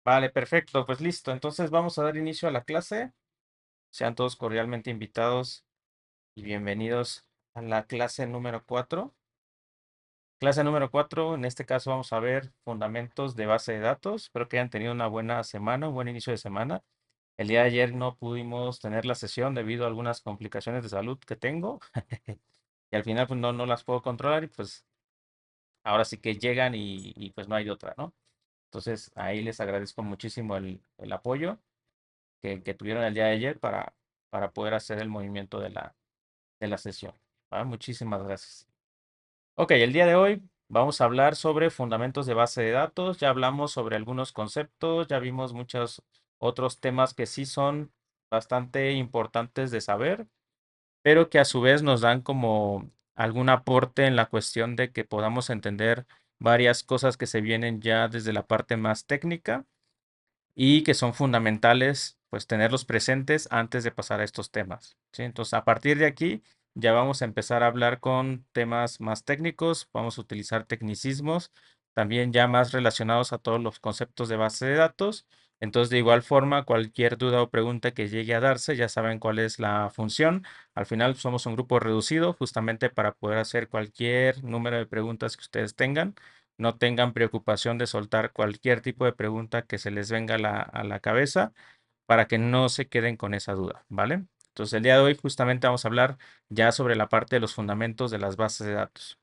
Vale, perfecto, pues listo. Entonces vamos a dar inicio a la clase. Sean todos cordialmente invitados y bienvenidos a la clase número 4. Clase número 4, en este caso vamos a ver fundamentos de base de datos. Espero que hayan tenido una buena semana, un buen inicio de semana. El día de ayer no pudimos tener la sesión debido a algunas complicaciones de salud que tengo y al final pues no las puedo controlar y pues ahora sí que llegan y pues no hay de otra, ¿no? Entonces ahí les agradezco muchísimo el apoyo que tuvieron el día de ayer para poder hacer el movimiento de la sesión. ¿Va? Muchísimas gracias. Ok, el día de hoy vamos a hablar sobre fundamentos de base de datos. Ya hablamos sobre algunos conceptos, ya vimos muchos otros temas que sí son bastante importantes de saber, pero que a su vez nos dan como algún aporte en la cuestión de que podamos entender varias cosas que se vienen ya desde la parte más técnica y que son fundamentales, pues tenerlos presentes antes de pasar a estos temas, ¿sí? Entonces, a partir de aquí, ya vamos a empezar a hablar con temas más técnicos, vamos a utilizar tecnicismos, también ya más relacionados a todos los conceptos de base de datos. Entonces, de igual forma, cualquier duda o pregunta que llegue a darse, ya saben cuál es la función. Al final, somos un grupo reducido justamente para poder hacer cualquier número de preguntas que ustedes tengan. No tengan preocupación de soltar cualquier tipo de pregunta que se les venga a la cabeza para que no se queden con esa duda, ¿vale? Entonces, el día de hoy justamente vamos a hablar ya sobre la parte de los fundamentos de las bases de datos.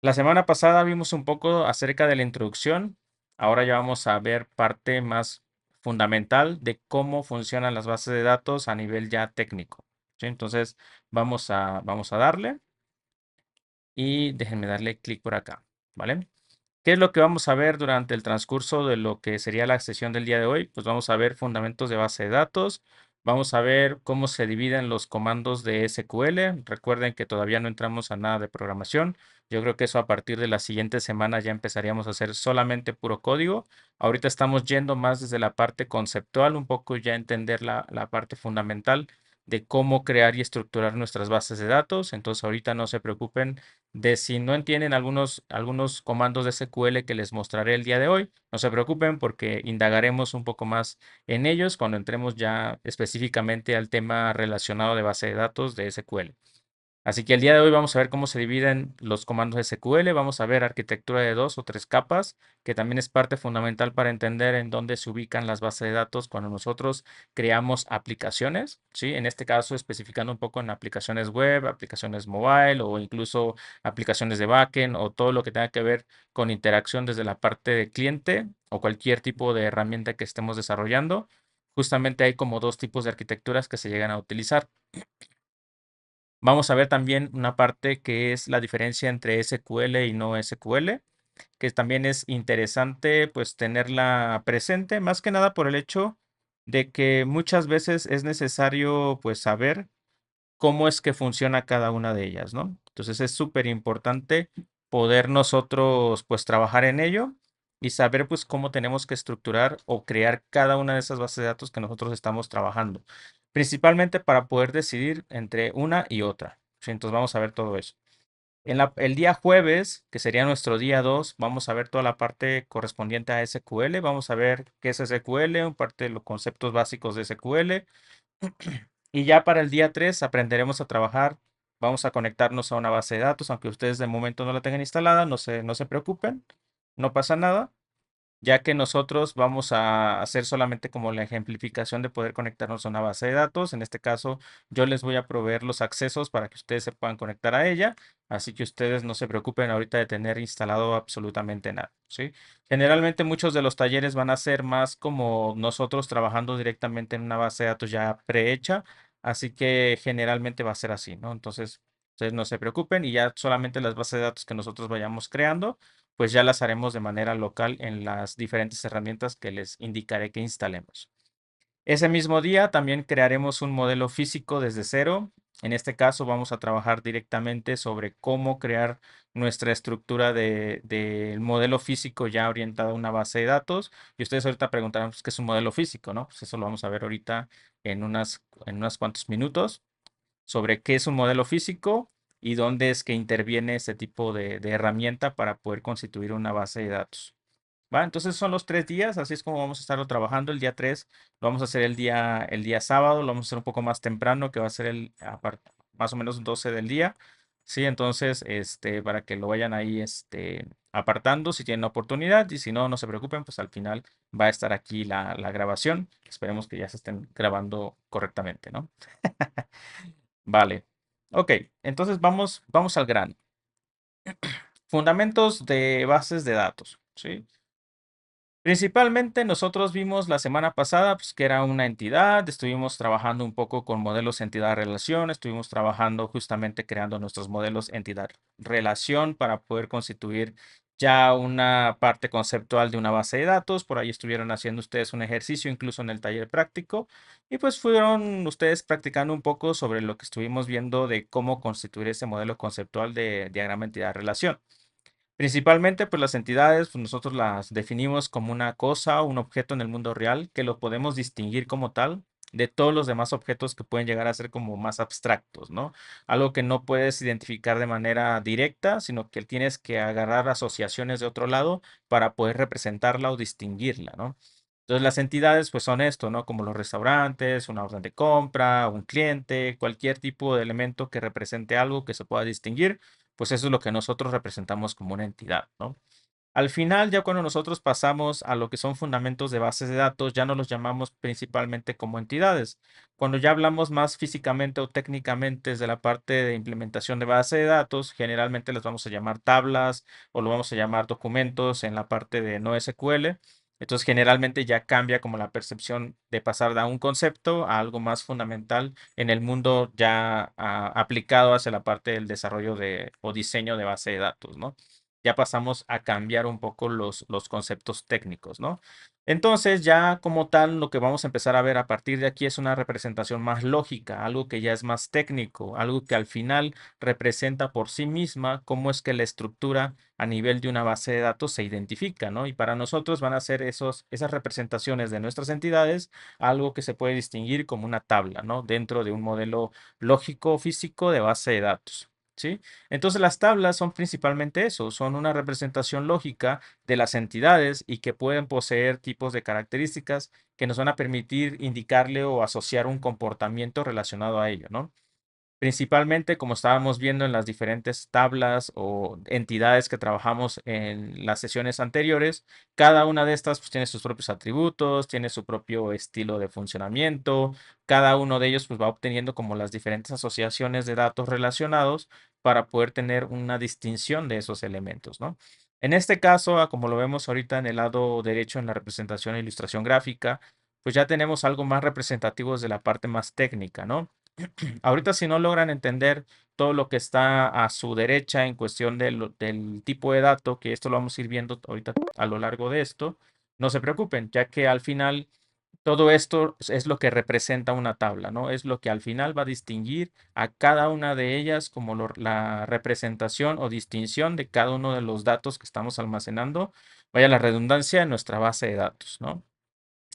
La semana pasada vimos un poco acerca de la introducción. Ahora ya vamos a ver parte más fundamental de cómo funcionan las bases de datos a nivel ya técnico, ¿sí? Entonces, vamos a darle y déjenme darle clic por acá, ¿vale? ¿Qué es lo que vamos a ver durante el transcurso de lo que sería la sesión del día de hoy? Pues vamos a ver fundamentos de base de datos, vamos a ver cómo se dividen los comandos de SQL. Recuerden que todavía no entramos a nada de programación. Yo creo que eso a partir de la siguiente semana ya empezaríamos a hacer solamente puro código. Ahorita estamos yendo más desde la parte conceptual, un poco ya entender la parte fundamental de cómo crear y estructurar nuestras bases de datos. Entonces ahorita no se preocupen de si no entienden algunos comandos de SQL que les mostraré el día de hoy. No se preocupen porque indagaremos un poco más en ellos cuando entremos ya específicamente al tema relacionado de base de datos de SQL. Así que el día de hoy vamos a ver cómo se dividen los comandos SQL, vamos a ver arquitectura de dos o tres capas, que también es parte fundamental para entender en dónde se ubican las bases de datos cuando nosotros creamos aplicaciones, ¿sí? En este caso especificando un poco en aplicaciones web, aplicaciones mobile o incluso aplicaciones de backend o todo lo que tenga que ver con interacción desde la parte de cliente o cualquier tipo de herramienta que estemos desarrollando. Justamente hay como dos tipos de arquitecturas que se llegan a utilizar. Vamos a ver también una parte que es la diferencia entre SQL y no SQL, que también es interesante pues tenerla presente, más que nada por el hecho de que muchas veces es necesario pues saber cómo es que funciona cada una de ellas, ¿no? Entonces es súper importante poder nosotros pues trabajar en ello y saber pues cómo tenemos que estructurar o crear cada una de esas bases de datos que nosotros estamos trabajando, principalmente para poder decidir entre una y otra. ¿Sí? Entonces vamos a ver todo eso. El día jueves, que sería nuestro día 2, vamos a ver toda la parte correspondiente a SQL. Vamos a ver qué es SQL, un parte de los conceptos básicos de SQL. Y ya para el día 3 aprenderemos a trabajar. Vamos a conectarnos a una base de datos, aunque ustedes de momento no la tengan instalada, no se preocupen, no pasa nada, ya que nosotros vamos a hacer solamente como la ejemplificación de poder conectarnos a una base de datos. En este caso, yo les voy a proveer los accesos para que ustedes se puedan conectar a ella, así que ustedes no se preocupen ahorita de tener instalado absolutamente nada, ¿sí? Generalmente muchos de los talleres van a ser más como nosotros trabajando directamente en una base de datos ya prehecha, así que generalmente va a ser así, ¿no? Entonces, ustedes no se preocupen y ya solamente las bases de datos que nosotros vayamos creando pues ya las haremos de manera local en las diferentes herramientas que les indicaré que instalemos. Ese mismo día también crearemos un modelo físico desde cero. En este caso vamos a trabajar directamente sobre cómo crear nuestra estructura del modelo físico ya orientado a una base de datos. Y ustedes ahorita preguntarán, pues, ¿qué es un modelo físico? ¿No? Pues eso lo vamos a ver ahorita en unos cuantos minutos sobre qué es un modelo físico y dónde es que interviene este tipo de herramienta para poder constituir una base de datos. ¿va? Entonces son los 3 días, así es como vamos a estarlo trabajando. El día 3 lo vamos a hacer el día sábado, lo vamos a hacer un poco más temprano, que va a ser más o menos 12 del día. Sí, entonces, para que lo vayan ahí, apartando si tienen la oportunidad y si no, no se preocupen, pues al final va a estar aquí la grabación. Esperemos que ya se estén grabando correctamente, ¿no? Vale. Ok, entonces vamos al grano. Fundamentos de bases de datos, ¿sí? Principalmente nosotros vimos la semana pasada pues, que era una entidad, estuvimos trabajando un poco con modelos entidad-relación, estuvimos trabajando justamente creando nuestros modelos entidad-relación para poder constituir ya una parte conceptual de una base de datos. Por ahí estuvieron haciendo ustedes un ejercicio incluso en el taller práctico y pues fueron ustedes practicando un poco sobre lo que estuvimos viendo de cómo constituir ese modelo conceptual de diagrama entidad-relación. Principalmente, pues las entidades, pues nosotros las definimos como una cosa, un objeto en el mundo real, que lo podemos distinguir como tal de todos los demás objetos que pueden llegar a ser como más abstractos, ¿no? Algo que no puedes identificar de manera directa, sino que tienes que agarrar asociaciones de otro lado para poder representarla o distinguirla, ¿no? Entonces las entidades pues son esto, ¿no? Como los restaurantes, una orden de compra, un cliente, cualquier tipo de elemento que represente algo que se pueda distinguir, pues eso es lo que nosotros representamos como una entidad, ¿no? Al final, ya cuando nosotros pasamos a lo que son fundamentos de bases de datos, ya no los llamamos principalmente como entidades. Cuando ya hablamos más físicamente o técnicamente desde la parte de implementación de base de datos, generalmente les vamos a llamar tablas o lo vamos a llamar documentos en la parte de no SQL. Entonces, generalmente ya cambia como la percepción de pasar de un concepto a algo más fundamental en el mundo ya aplicado hacia la parte del desarrollo o diseño de base de datos, ¿no? Ya pasamos a cambiar un poco los conceptos técnicos, ¿no? Entonces, ya como tal, lo que vamos a empezar a ver a partir de aquí es una representación más lógica, algo que ya es más técnico, algo que al final representa por sí misma cómo es que la estructura a nivel de una base de datos se identifica, ¿no? Y para nosotros van a ser esas representaciones de nuestras entidades, algo que se puede distinguir como una tabla, ¿no? Dentro de un modelo lógico físico de base de datos. ¿Sí? Entonces las tablas son principalmente eso, son una representación lógica de las entidades y que pueden poseer tipos de características que nos van a permitir indicarle o asociar un comportamiento relacionado a ello, ¿no? Principalmente, como estábamos viendo en las diferentes tablas o entidades que trabajamos en las sesiones anteriores, cada una de estas pues, tiene sus propios atributos, tiene su propio estilo de funcionamiento, cada uno de ellos pues, va obteniendo como las diferentes asociaciones de datos relacionados para poder tener una distinción de esos elementos, ¿no? En este caso, como lo vemos ahorita en el lado derecho en la representación e ilustración gráfica, pues ya tenemos algo más representativos de la parte más técnica, ¿no? Ahorita si no logran entender todo lo que está a su derecha en cuestión del tipo de dato, que esto lo vamos a ir viendo ahorita a lo largo de esto, no se preocupen, ya que al final todo esto es lo que representa una tabla, ¿no? Es lo que al final va a distinguir a cada una de ellas como la representación o distinción de cada uno de los datos que estamos almacenando, vaya la redundancia, en nuestra base de datos, ¿no?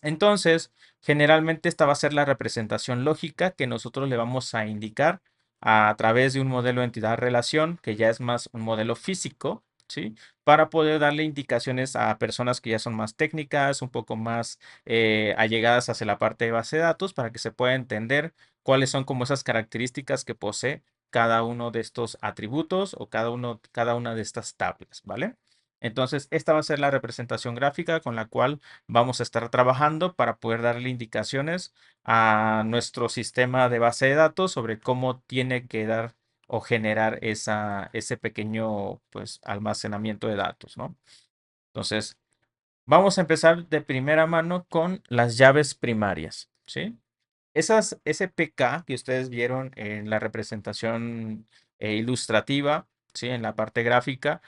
Entonces, generalmente esta va a ser la representación lógica que nosotros le vamos a indicar a través de un modelo entidad-relación, que ya es más un modelo físico, ¿sí? Para poder darle indicaciones a personas que ya son más técnicas, un poco más allegadas hacia la parte de base de datos, para que se pueda entender cuáles son como esas características que posee cada uno de estos atributos o cada una de estas tablas, ¿vale? Entonces, esta va a ser la representación gráfica con la cual vamos a estar trabajando para poder darle indicaciones a nuestro sistema de base de datos sobre cómo tiene que dar o generar ese pequeño pues, almacenamiento de datos, ¿no? Entonces, vamos a empezar de primera mano con las llaves primarias, ¿sí? Esas SPK que ustedes vieron en la representación ilustrativa, ¿sí? En la parte gráfica,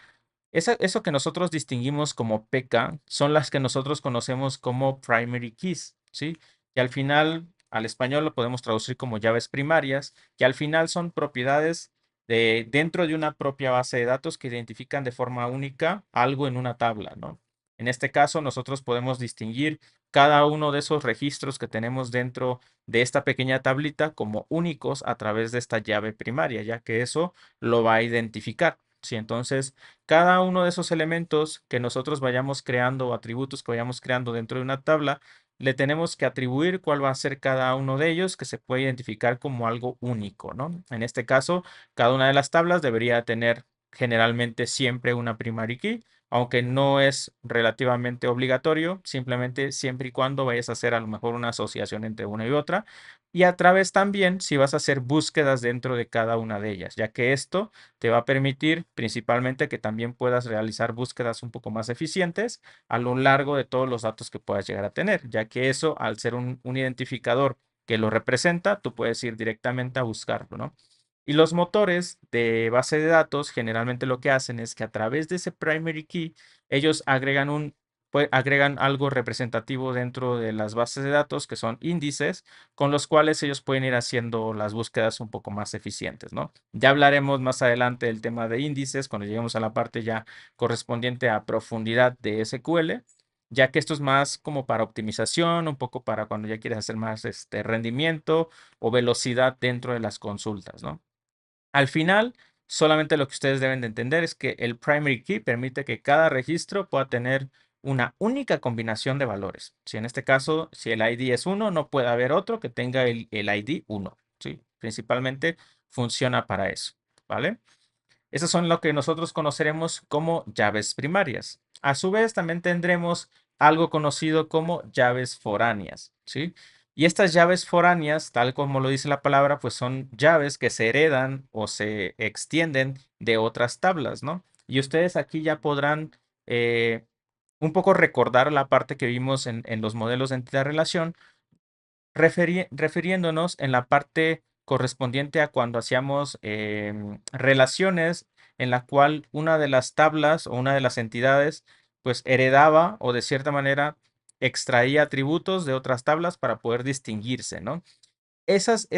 eso que nosotros distinguimos como PK son las que nosotros conocemos como primary keys, ¿sí? Que al final, al español lo podemos traducir como llaves primarias, que al final son propiedades dentro de una propia base de datos que identifican de forma única algo en una tabla, ¿no? En este caso, nosotros podemos distinguir cada uno de esos registros que tenemos dentro de esta pequeña tablita como únicos a través de esta llave primaria, ya que eso lo va a identificar. Sí, entonces, cada uno de esos elementos que nosotros vayamos creando o atributos que vayamos creando dentro de una tabla, le tenemos que atribuir cuál va a ser cada uno de ellos que se puede identificar como algo único, ¿no? En este caso, cada una de las tablas debería tener generalmente siempre una primary key, aunque no es relativamente obligatorio, simplemente siempre y cuando vayas a hacer a lo mejor una asociación entre una y otra. Y a través también si vas a hacer búsquedas dentro de cada una de ellas, ya que esto te va a permitir principalmente que también puedas realizar búsquedas un poco más eficientes a lo largo de todos los datos que puedas llegar a tener, ya que eso, al ser un identificador que lo representa, tú puedes ir directamente a buscarlo, ¿no? Y los motores de base de datos generalmente lo que hacen es que a través de ese primary key, ellos agregan algo representativo dentro de las bases de datos que son índices con los cuales ellos pueden ir haciendo las búsquedas un poco más eficientes, ¿no? Ya hablaremos más adelante del tema de índices cuando lleguemos a la parte ya correspondiente a profundidad de SQL, ya que esto es más como para optimización, un poco para cuando ya quieres hacer más rendimiento o velocidad dentro de las consultas, ¿no? Al final, solamente lo que ustedes deben de entender es que el primary key permite que cada registro pueda tener una única combinación de valores. Si en este caso, si el ID es uno, no puede haber otro que tenga el ID uno. ¿Sí? Principalmente funciona para eso, ¿vale? Esas son lo que nosotros conoceremos como llaves primarias. A su vez, también tendremos algo conocido como llaves foráneas, ¿sí? Y estas llaves foráneas, tal como lo dice la palabra, pues son llaves que se heredan o se extienden de otras tablas, ¿no? Y ustedes aquí ya podrán un poco recordar la parte que vimos en los modelos de entidad-relación, refiriéndonos en la parte correspondiente a cuando hacíamos relaciones en la cual una de las tablas o una de las entidades pues heredaba o de cierta manera extraía atributos de otras tablas para poder distinguirse, ¿no? Esos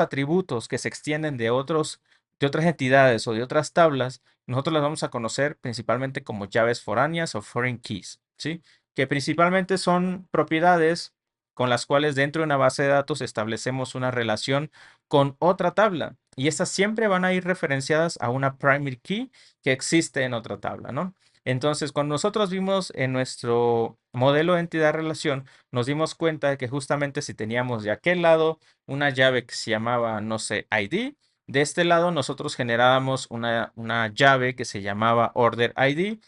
atributos que se extienden de otras entidades o de otras tablas, nosotros las vamos a conocer principalmente como llaves foráneas o foreign keys, ¿sí? Que principalmente son propiedades con las cuales dentro de una base de datos establecemos una relación con otra tabla. Y estas siempre van a ir referenciadas a una primary key que existe en otra tabla, ¿no? Entonces, cuando nosotros vimos en nuestro modelo de entidad-relación, nos dimos cuenta de que justamente si teníamos de aquel lado una llave que se llamaba, no sé, ID. De este lado nosotros generábamos una llave que se llamaba order ID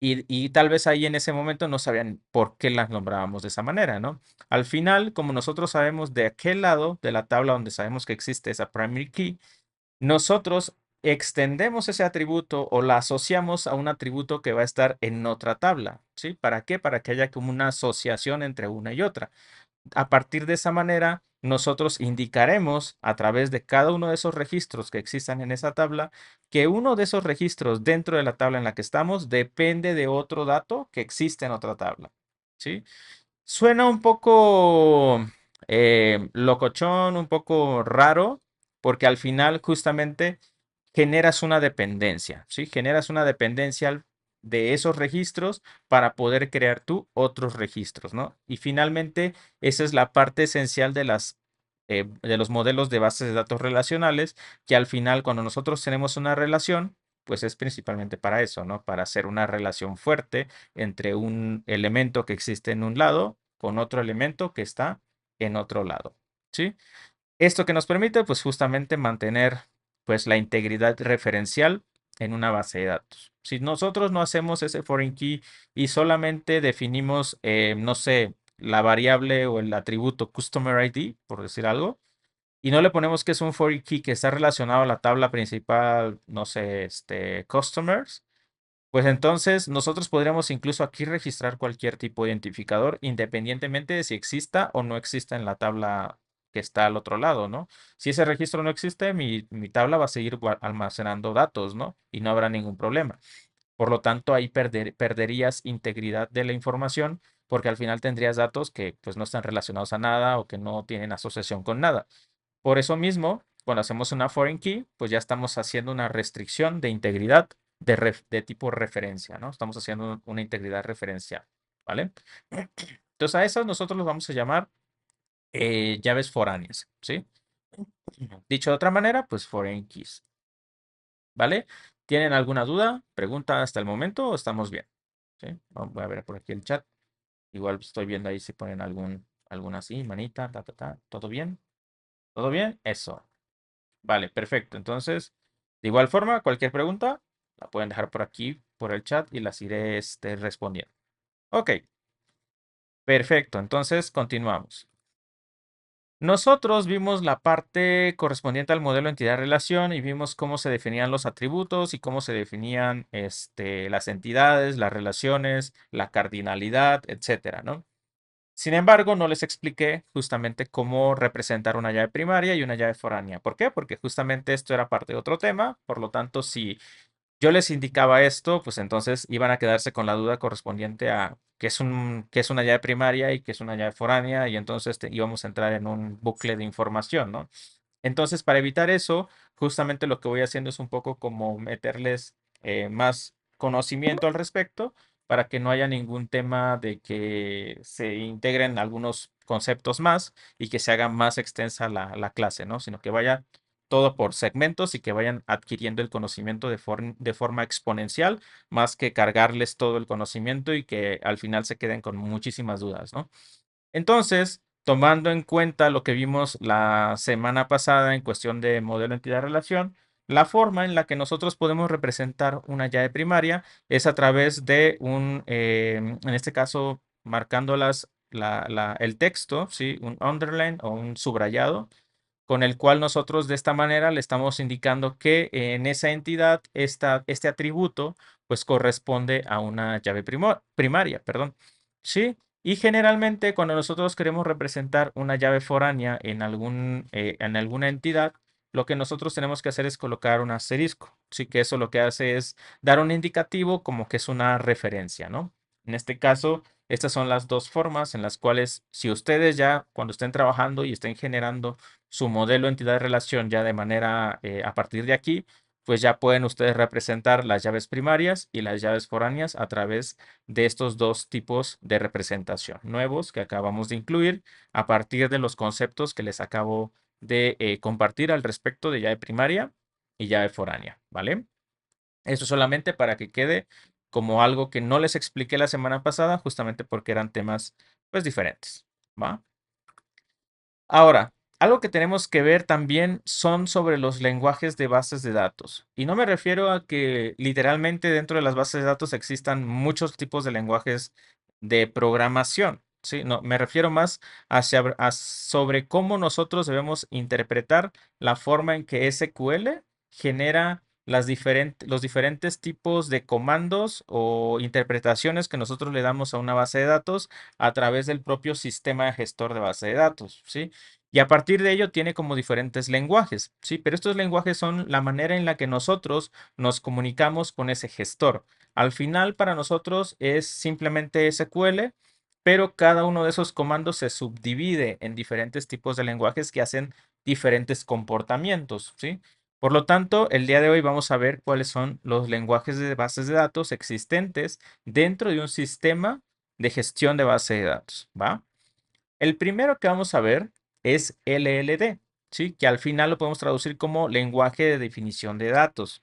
y tal vez ahí en ese momento no sabían por qué las nombrábamos de esa manera, ¿no? Al final, como nosotros sabemos de aquel lado de la tabla donde sabemos que existe esa primary key, nosotros extendemos ese atributo o la asociamos a un atributo que va a estar en otra tabla, ¿sí? ¿Para qué? Para que haya como una asociación entre una y otra. A partir de esa manera, nosotros indicaremos a través de cada uno de esos registros que existan en esa tabla que uno de esos registros dentro de la tabla en la que estamos depende de otro dato que existe en otra tabla. ¿Sí? Suena un poco locochón, un poco raro, porque al final justamente generas una dependencia, ¿sí? Generas una dependencia de esos registros para poder crear tú otros registros, ¿no? Y finalmente, esa es la parte esencial de los modelos de bases de datos relacionales, que al final, cuando nosotros tenemos una relación, pues es principalmente para eso, ¿no? Para hacer una relación fuerte entre un elemento que existe en un lado con otro elemento que está en otro lado, ¿sí? Esto que nos permite, pues justamente mantener, pues la integridad referencial en una base de datos. Si nosotros no hacemos ese foreign key y solamente definimos, no sé, la variable o el atributo customer ID, por decir algo, y no le ponemos que es un foreign key que está relacionado a la tabla principal, no sé, customers, pues entonces nosotros podríamos incluso aquí registrar cualquier tipo de identificador independientemente de si exista o no exista en la tabla que está al otro lado, ¿no? Si ese registro no existe, mi tabla va a seguir almacenando datos, ¿no? Y no habrá ningún problema. Por lo tanto, ahí perderías integridad de la información porque al final tendrías datos que pues no están relacionados a nada o que no tienen asociación con nada. Por eso mismo, cuando hacemos una foreign key, pues ya estamos haciendo una restricción de integridad de tipo referencia, ¿no? Estamos haciendo una integridad referencial, ¿vale? Entonces a esas nosotros los vamos a llamar llaves foráneas, ¿sí? Dicho de otra manera, pues foreign keys, ¿vale? ¿Tienen alguna duda, pregunta hasta el momento o estamos bien? ¿Sí? Voy a ver por aquí el chat. Igual estoy viendo ahí si ponen alguna así, manita, ¿Todo bien? ¿Todo bien? Eso. Vale, perfecto. Entonces, de igual forma, cualquier pregunta la pueden dejar por aquí, por el chat y las iré respondiendo. Ok, perfecto. Entonces, continuamos. Nosotros vimos la parte correspondiente al modelo entidad-relación y vimos cómo se definían los atributos y cómo se definían las entidades, las relaciones, la cardinalidad, etcétera, ¿no? Sin embargo, no les expliqué justamente cómo representar una llave primaria y una llave foránea. ¿Por qué? Porque justamente esto era parte de otro tema. Por lo tanto, si yo les indicaba esto, pues entonces iban a quedarse con la duda correspondiente a qué es una llave primaria y qué es una llave foránea, y entonces íbamos a entrar en un bucle de información, ¿no? Entonces, para evitar eso, justamente lo que voy haciendo es un poco como meterles más conocimiento al respecto para que no haya ningún tema de que se integren algunos conceptos más y que se haga más extensa la clase, ¿no? Sino que vaya todo por segmentos y que vayan adquiriendo el conocimiento de forma exponencial, más que cargarles todo el conocimiento y que al final se queden con muchísimas dudas, ¿no? Entonces, tomando en cuenta lo que vimos la semana pasada en cuestión de modelo entidad-relación, la forma en la que nosotros podemos representar una llave primaria es a través de en este caso, marcándolas el texto, ¿sí? Un underline o un subrayado con el cual nosotros de esta manera le estamos indicando que en esa entidad este atributo pues corresponde a una llave primaria, perdón. ¿Sí? Y generalmente cuando nosotros queremos representar una llave foránea en alguna entidad, lo que nosotros tenemos que hacer es colocar un asterisco. Sí, que eso lo que hace es dar un indicativo como que es una referencia, ¿no? En este caso, estas son las dos formas en las cuales si ustedes ya cuando estén trabajando y estén generando su modelo entidad de relación ya de manera a partir de aquí, pues ya pueden ustedes representar las llaves primarias y las llaves foráneas a través de estos dos tipos de representación nuevos que acabamos de incluir a partir de los conceptos que les acabo de compartir al respecto de llave primaria y llave foránea, ¿vale? Eso solamente para que quede como algo que no les expliqué la semana pasada, justamente porque eran temas pues diferentes, ¿va? Ahora, algo que tenemos que ver también son sobre los lenguajes de bases de datos. Y no me refiero a que literalmente dentro de las bases de datos existan muchos tipos de lenguajes de programación. Sí, no, me refiero más sobre cómo nosotros debemos interpretar la forma en que SQL genera los diferentes tipos de comandos o interpretaciones que nosotros le damos a una base de datos a través del propio sistema gestor de base de datos, ¿sí? Y a partir de ello tiene como diferentes lenguajes, ¿sí? Pero estos lenguajes son la manera en la que nosotros nos comunicamos con ese gestor. Al final, para nosotros es simplemente SQL, pero cada uno de esos comandos se subdivide en diferentes tipos de lenguajes que hacen diferentes comportamientos, ¿sí? Por lo tanto, el día de hoy vamos a ver cuáles son los lenguajes de bases de datos existentes dentro de un sistema de gestión de base de datos, ¿va? El primero que vamos a ver es LLD, ¿sí? Que al final lo podemos traducir como lenguaje de definición de datos.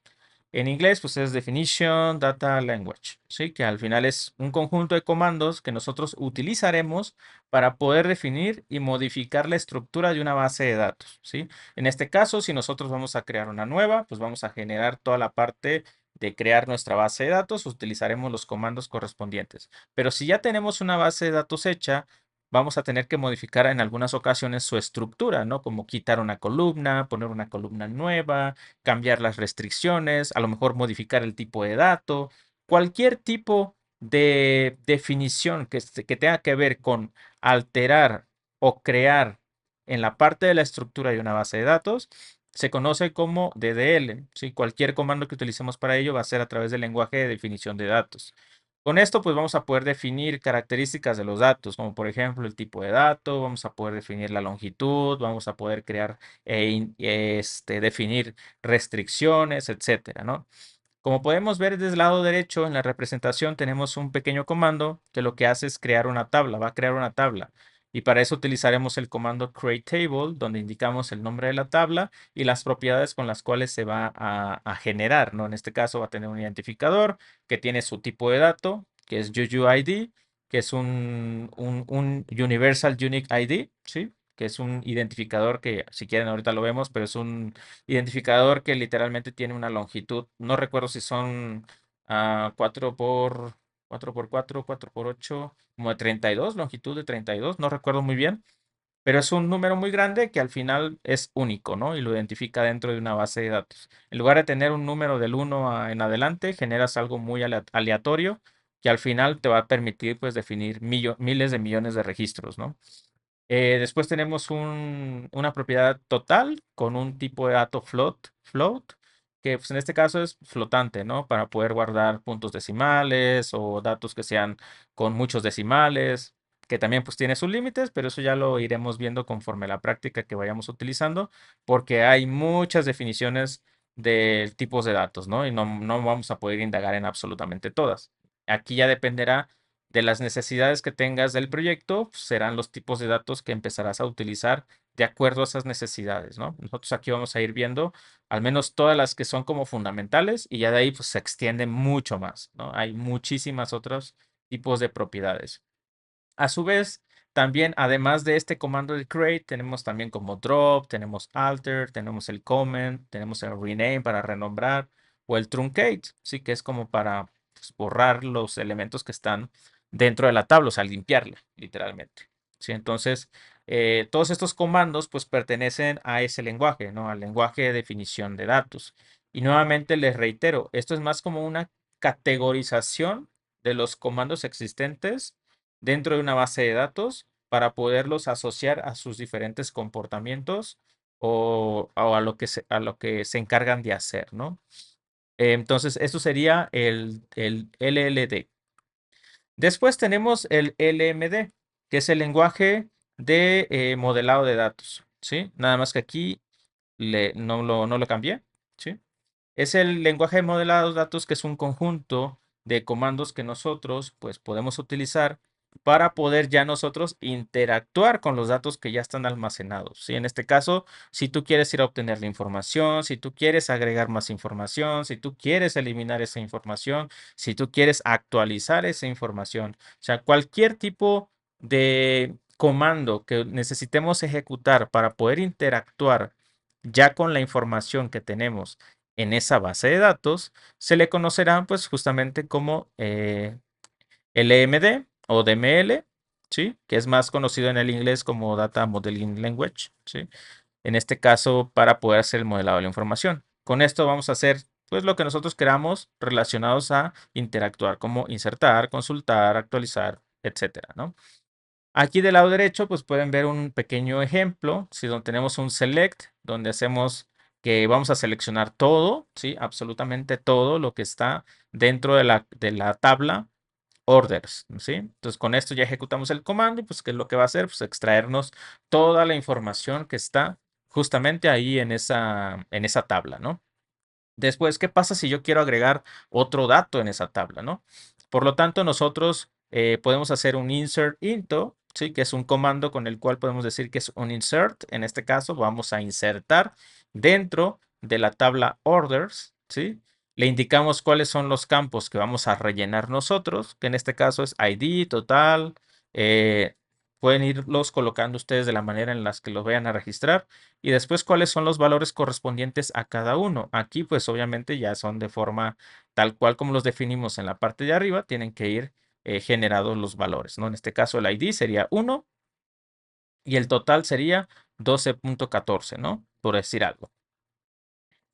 En inglés, pues es Definition Data Language, ¿sí? Que al final es un conjunto de comandos que nosotros utilizaremos para poder definir y modificar la estructura de una base de datos, ¿sí? En este caso, si nosotros vamos a crear una nueva, pues vamos a generar toda la parte de crear nuestra base de datos, utilizaremos los comandos correspondientes. Pero si ya tenemos una base de datos hecha, vamos a tener que modificar en algunas ocasiones su estructura, ¿no? Como quitar una columna, poner una columna nueva, cambiar las restricciones, a lo mejor modificar el tipo de dato, cualquier tipo de definición que tenga que ver con alterar o crear en la parte de la estructura de una base de datos, se conoce como DDL, ¿sí? Cualquier comando que utilicemos para ello va a ser a través del lenguaje de definición de datos. Con esto, pues vamos a poder definir características de los datos, como por ejemplo el tipo de dato, vamos a poder definir la longitud, vamos a poder crear definir restricciones, etcétera, ¿no? Como podemos ver desde el lado derecho en la representación tenemos un pequeño comando que lo que hace es crear una tabla, va a crear una tabla. Y para eso utilizaremos el comando createTable, donde indicamos el nombre de la tabla y las propiedades con las cuales se va a generar, ¿no? En este caso va a tener un identificador que tiene su tipo de dato, que es UUID, que es un Universal Unique ID, ¿sí? Que es un identificador que, si quieren, ahorita lo vemos, pero es un identificador que literalmente tiene una longitud, no recuerdo si son 4 por 4 por 4, 4 por 8, como de 32, longitud de 32, no recuerdo muy bien, pero es un número muy grande que al final es único, ¿no? Y lo identifica dentro de una base de datos. En lugar de tener un número del 1 en adelante, generas algo muy aleatorio que al final te va a permitir, pues, definir miles de millones de registros, ¿no? Después tenemos una propiedad total con un tipo de dato float, que pues, en este caso es flotante, ¿no? Para poder guardar puntos decimales o datos que sean con muchos decimales, que también pues tiene sus límites, pero eso ya lo iremos viendo conforme la práctica que vayamos utilizando, porque hay muchas definiciones de tipos de datos, ¿no? Y no vamos a poder indagar en absolutamente todas. Aquí ya dependerá de las necesidades que tengas del proyecto, pues, serán los tipos de datos que empezarás a utilizar de acuerdo a esas necesidades, ¿no? Nosotros aquí vamos a ir viendo al menos todas las que son como fundamentales y ya de ahí pues se extiende mucho más, ¿no? Hay muchísimas otros tipos de propiedades. A su vez, también además de este comando de create, tenemos también como drop, tenemos alter, tenemos el comment, tenemos el rename para renombrar o el truncate, sí que es como para pues, borrar los elementos que están dentro de la tabla, o sea, limpiarla, literalmente. ¿Sí? Entonces, todos estos comandos pues pertenecen a ese lenguaje, ¿no? Al lenguaje de definición de datos. Y nuevamente les reitero, esto es más como una categorización de los comandos existentes dentro de una base de datos para poderlos asociar a sus diferentes comportamientos o a lo que se encargan de hacer, ¿no? Entonces, eso sería el LLD. Después tenemos el LMD, que es el lenguaje de modelado de datos, ¿sí? Nada más que aquí no lo cambié, ¿sí? Es el lenguaje de modelado de datos que es un conjunto de comandos que nosotros pues podemos utilizar para poder ya nosotros interactuar con los datos que ya están almacenados. ¿Sí? En este caso, si tú quieres ir a obtener la información, si tú quieres agregar más información, si tú quieres eliminar esa información, si tú quieres actualizar esa información, o sea, cualquier tipo de comando que necesitemos ejecutar para poder interactuar ya con la información que tenemos en esa base de datos, se le conocerán pues justamente como LMD o DML, ¿sí? Que es más conocido en el inglés como Data Modeling Language, ¿sí? En este caso, para poder hacer el modelado de la información. Con esto vamos a hacer pues lo que nosotros queramos relacionados a interactuar, como insertar, consultar, actualizar, etcétera, ¿no? Aquí del lado derecho, pues pueden ver un pequeño ejemplo, si donde tenemos un select, donde hacemos que vamos a seleccionar todo, ¿sí? Absolutamente todo lo que está dentro de la tabla orders, ¿sí? Entonces con esto ya ejecutamos el comando y pues ¿qué es lo que va a hacer? Pues extraernos toda la información que está justamente ahí en esa tabla, ¿no? Después, ¿qué pasa si yo quiero agregar otro dato en esa tabla, ¿no? Por lo tanto, nosotros podemos hacer un insert into, ¿sí? Que es un comando con el cual podemos decir que es un insert. En este caso, vamos a insertar dentro de la tabla orders, ¿sí? Le indicamos cuáles son los campos que vamos a rellenar nosotros, que en este caso es ID, total. Pueden irlos colocando ustedes de la manera en las que los vayan a registrar y después cuáles son los valores correspondientes a cada uno. Aquí pues obviamente ya son de forma tal cual como los definimos en la parte de arriba, tienen que ir generados los valores, ¿no? En este caso el ID sería 1 y el total sería 12.14, ¿no? Por decir algo.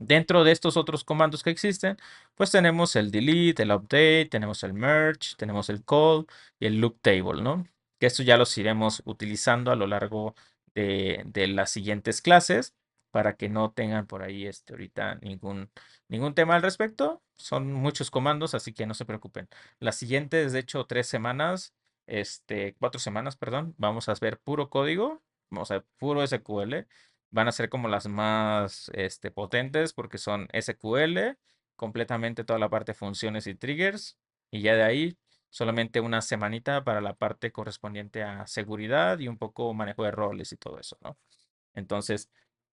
Dentro de estos otros comandos que existen, pues tenemos el delete, el update, tenemos el merge, tenemos el call y el loop table, ¿no? Que esto ya los iremos utilizando a lo largo de las siguientes clases para que no tengan por ahí ahorita ningún tema al respecto. Son muchos comandos, así que no se preocupen. Las siguientes, de hecho, 3 semanas, 4 semanas, perdón, vamos a ver puro código, vamos a ver puro SQL van a ser como las más potentes porque son SQL, completamente toda la parte de funciones y triggers. Y ya de ahí solamente una semanita para la parte correspondiente a seguridad y un poco manejo de roles y todo eso, ¿no? Entonces,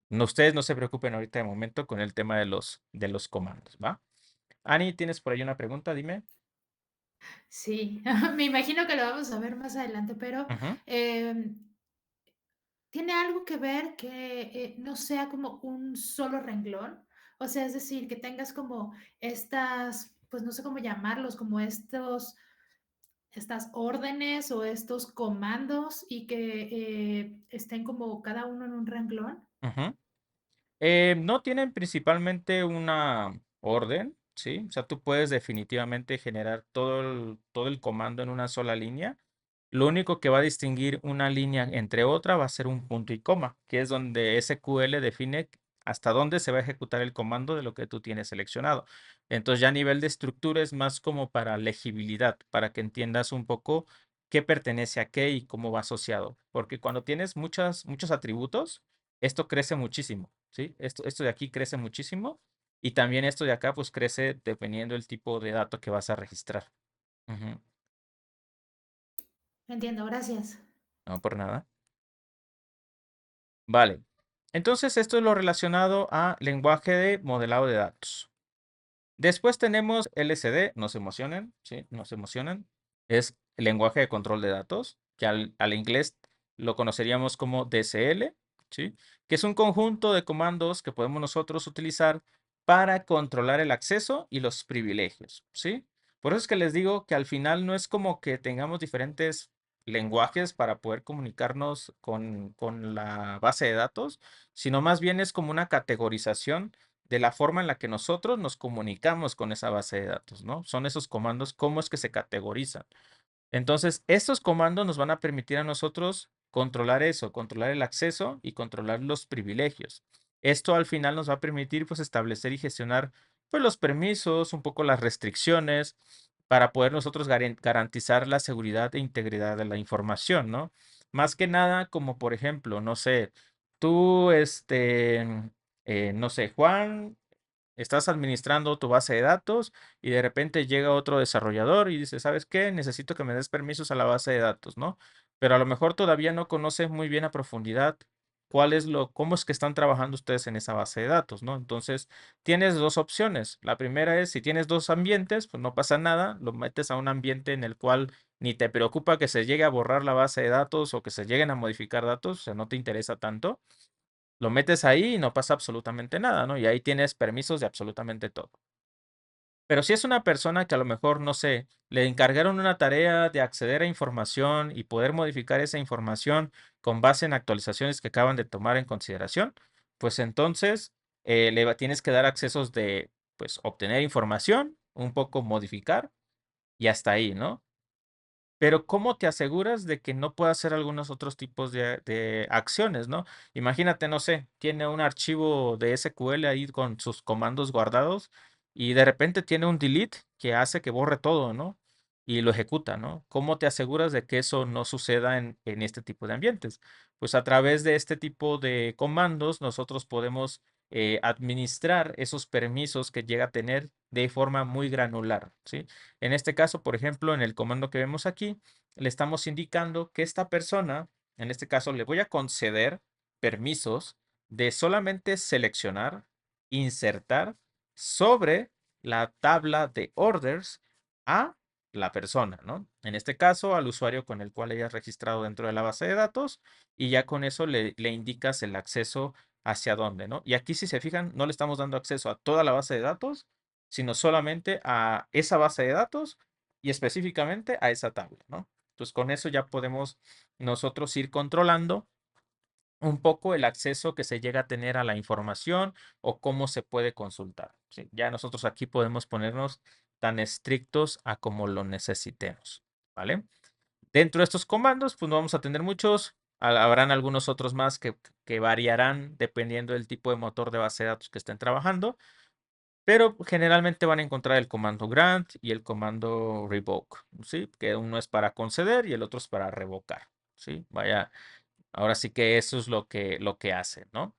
no, ustedes no se preocupen ahorita de momento con el tema de los comandos, ¿va? Ani, ¿tienes por ahí una pregunta? Dime. Sí, me imagino que lo vamos a ver más adelante, pero Ujú, em, ¿tiene algo que ver que no sea como un solo renglón? O sea, es decir, que tengas como estas, pues no sé cómo llamarlos, como estas órdenes o estos comandos y que estén como cada uno en un renglón. ujú. No tienen principalmente una orden, ¿sí? O sea, tú puedes definitivamente generar todo el comando en una sola línea. Lo único que va a distinguir una línea entre otra va a ser un punto y coma, que es donde SQL define hasta dónde se va a ejecutar el comando de lo que tú tienes seleccionado. Entonces ya a nivel de estructura es más como para legibilidad, para que entiendas un poco qué pertenece a qué y cómo va asociado. Porque cuando tienes muchos atributos, esto crece muchísimo, ¿sí? Esto de aquí crece muchísimo y también esto de acá pues crece dependiendo del tipo de dato que vas a registrar. Ujú. Entiendo, gracias. No por nada. Vale. Entonces esto es lo relacionado a lenguaje de modelado de datos. Después tenemos LSD, no se emocionen, ¿sí? No se emocionen. Es el lenguaje de control de datos, que al inglés lo conoceríamos como DSL, ¿sí? Que es un conjunto de comandos que podemos nosotros utilizar para controlar el acceso y los privilegios, ¿sí? Por eso es que les digo que al final no es como que tengamos diferentes lenguajes para poder comunicarnos con la base de datos, sino más bien es como una categorización de la forma en la que nosotros nos comunicamos con esa base de datos, ¿no? Son esos comandos, cómo es que se categorizan. Entonces, estos comandos nos van a permitir a nosotros controlar eso, controlar el acceso y controlar los privilegios. Esto al final nos va a permitir pues establecer y gestionar pues los permisos, un poco las restricciones para poder nosotros garantizar la seguridad e integridad de la información, ¿no? Más que nada, como por ejemplo, no sé, tú, no sé, Juan, estás administrando tu base de datos y de repente llega otro desarrollador y dice, ¿sabes qué? Necesito que me des permisos a la base de datos, ¿no? Pero a lo mejor todavía no conoces muy bien a profundidad cómo es que están trabajando ustedes en esa base de datos, ¿no? Entonces, tienes dos opciones. La primera es, si tienes dos ambientes, pues no pasa nada, lo metes a un ambiente en el cual ni te preocupa que se llegue a borrar la base de datos o que se lleguen a modificar datos, o sea, no te interesa tanto. Lo metes ahí y no pasa absolutamente nada, ¿no? Y ahí tienes permisos de absolutamente todo. Pero si es una persona que a lo mejor, no sé, le encargaron una tarea de acceder a información y poder modificar esa información con base en actualizaciones que acaban de tomar en consideración, pues entonces tienes que dar accesos de, pues, obtener información, un poco modificar y hasta ahí, ¿no? Pero ¿cómo te aseguras de que no pueda hacer algunos otros tipos de acciones, ¿no? Imagínate, no sé, tiene un archivo de SQL ahí con sus comandos guardados y de repente tiene un delete que hace que borre todo, ¿no? Y lo ejecuta, ¿no? ¿Cómo te aseguras de que eso no suceda en este tipo de ambientes? Pues a través de este tipo de comandos nosotros podemos administrar esos permisos que llega a tener de forma muy granular, ¿sí? En este caso, por ejemplo, en el comando que vemos aquí, le estamos indicando que esta persona, en este caso, le voy a conceder permisos de solamente seleccionar, insertar sobre la tabla de orders a la persona, ¿no? En este caso, al usuario con el cual hayas registrado dentro de la base de datos y ya con eso le indicas el acceso hacia dónde, ¿no? Y aquí, si se fijan, no le estamos dando acceso a toda la base de datos, sino solamente a esa base de datos y específicamente a esa tabla, ¿no? Entonces, con eso ya podemos nosotros ir controlando un poco el acceso que se llega a tener a la información o cómo se puede consultar, ¿sí? Ya nosotros aquí podemos ponernos tan estrictos a como lo necesitemos, ¿vale? Dentro de estos comandos, pues no vamos a tener muchos. Habrán algunos otros más que variarán dependiendo del tipo de motor de base de datos que estén trabajando. Pero generalmente van a encontrar el comando grant y el comando revoke, ¿sí? Que uno es para conceder y el otro es para revocar, ¿sí? Vaya, ahora sí que eso es lo que hace, ¿no?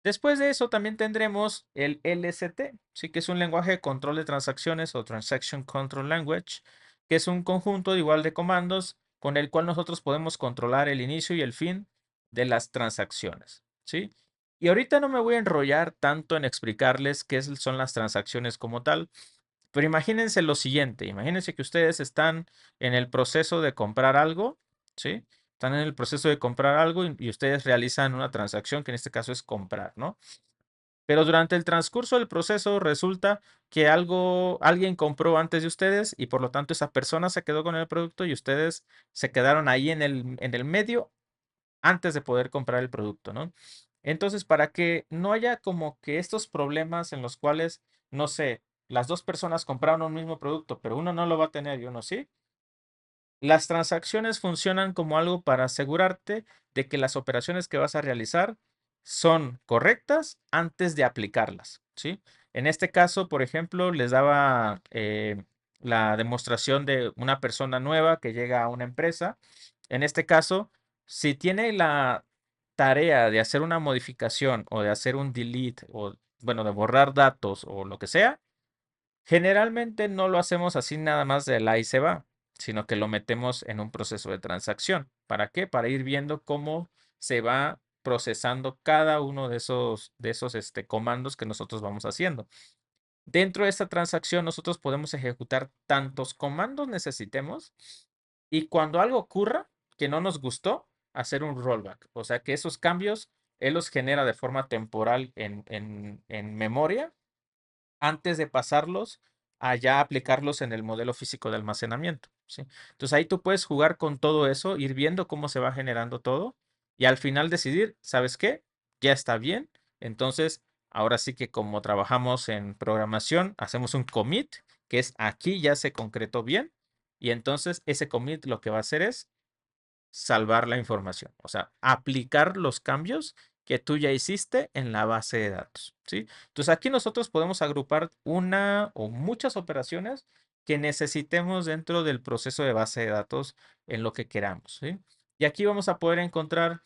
Después de eso también tendremos el LST, sí, que es un lenguaje de control de transacciones o Transaction Control Language, que es un conjunto igual de comandos con el cual nosotros podemos controlar el inicio y el fin de las transacciones, ¿sí? Y ahorita no me voy a enrollar tanto en explicarles qué son las transacciones como tal, pero imagínense lo siguiente, imagínense que ustedes están en el proceso de comprar algo, ¿sí? Están en el proceso de comprar algo y ustedes realizan una transacción que en este caso es comprar, ¿no? Pero durante el transcurso del proceso resulta que alguien compró antes de ustedes y por lo tanto esa persona se quedó con el producto y ustedes se quedaron ahí en el medio antes de poder comprar el producto, ¿no? Entonces, para que no haya como que estos problemas en los cuales, no sé, las dos personas compraron un mismo producto, pero uno no lo va a tener y uno sí, las transacciones funcionan como algo para asegurarte de que las operaciones que vas a realizar son correctas antes de aplicarlas, ¿sí? En este caso, por ejemplo, les daba la demostración de una persona nueva que llega a una empresa. En este caso, si tiene la tarea de hacer una modificación o de hacer un delete o, bueno, de borrar datos o lo que sea, generalmente no lo hacemos así nada más de la y se va, sino que lo metemos en un proceso de transacción. ¿Para qué? Para ir viendo cómo se va procesando cada uno de esos comandos que nosotros vamos haciendo. Dentro de esta transacción nosotros podemos ejecutar tantos comandos necesitemos y cuando algo ocurra que no nos gustó, hacer un rollback. O sea que esos cambios él los genera de forma temporal en memoria antes de pasarlos a ya aplicarlos en el modelo físico de almacenamiento, ¿sí? Entonces ahí tú puedes jugar con todo eso, ir viendo cómo se va generando todo y al final decidir, ¿sabes qué? Ya está bien. Entonces, ahora sí que como trabajamos en programación, hacemos un commit, que es aquí ya se concretó bien y entonces ese commit lo que va a hacer es salvar la información, o sea, aplicar los cambios que tú ya hiciste en la base de datos, ¿sí? Entonces aquí nosotros podemos agrupar una o muchas operaciones que necesitemos dentro del proceso de base de datos en lo que queramos, ¿sí? Y aquí vamos a poder encontrar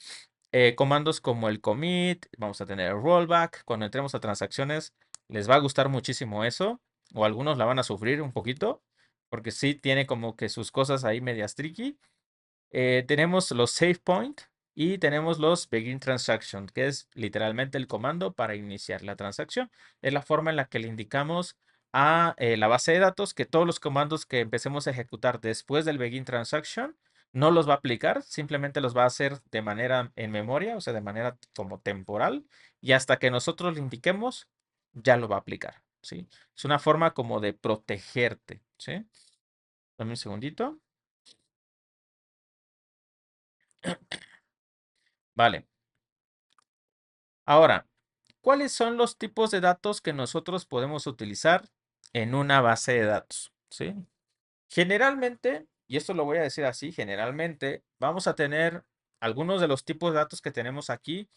comandos como el commit, vamos a tener el rollback. Cuando entremos a transacciones, les va a gustar muchísimo eso, o algunos la van a sufrir un poquito, porque sí tiene como que sus cosas ahí medias tricky. Tenemos los save point y tenemos los begin transaction, que es literalmente el comando para iniciar la transacción. Es la forma en la que le indicamos a la base de datos que todos los comandos que empecemos a ejecutar después del begin transaction no los va a aplicar, simplemente los va a hacer de manera en memoria, o sea, de manera como temporal, y hasta que nosotros le indiquemos, ya lo va a aplicar, ¿sí? Es una forma como de protegerte, ¿sí? Dame un segundito. Vale. Ahora, ¿cuáles son los tipos de datos que nosotros podemos utilizar en una base de datos? ¿Sí? Generalmente, y esto lo voy a decir así, generalmente vamos a tener algunos de los tipos de datos que tenemos aquí.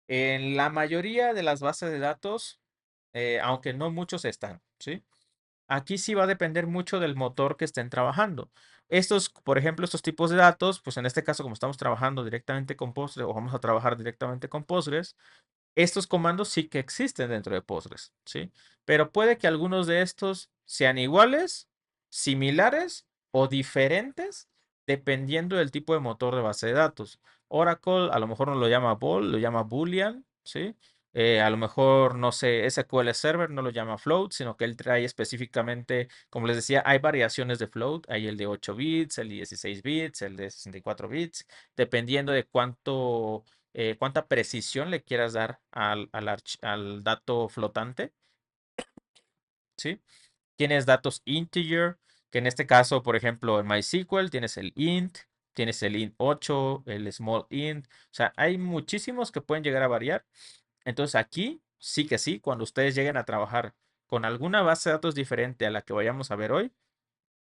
En la mayoría de las bases de datos, aunque no muchos están, ¿sí? Aquí sí va a depender mucho del motor que estén trabajando. Estos, por ejemplo, estos tipos de datos, pues en este caso, como estamos trabajando directamente con Postgres o vamos a trabajar directamente con Postgres, estos comandos sí que existen dentro de Postgres, ¿sí? Pero puede que algunos de estos sean iguales, similares o diferentes dependiendo del tipo de motor de base de datos. Oracle a lo mejor no lo llama Bol, lo llama Boolean, ¿sí? A lo mejor, no sé, SQL Server no lo llama float, sino que él trae específicamente, como les decía, hay variaciones de float. Hay el de 8 bits, el de 16 bits, el de 64 bits, dependiendo de cuánta precisión le quieras dar al dato flotante, ¿sí? Tienes datos integer, que en este caso, por ejemplo, en MySQL tienes el int 8, el small int, o sea, hay muchísimos que pueden llegar a variar. Entonces aquí sí que sí, cuando ustedes lleguen a trabajar con alguna base de datos diferente a la que vayamos a ver hoy,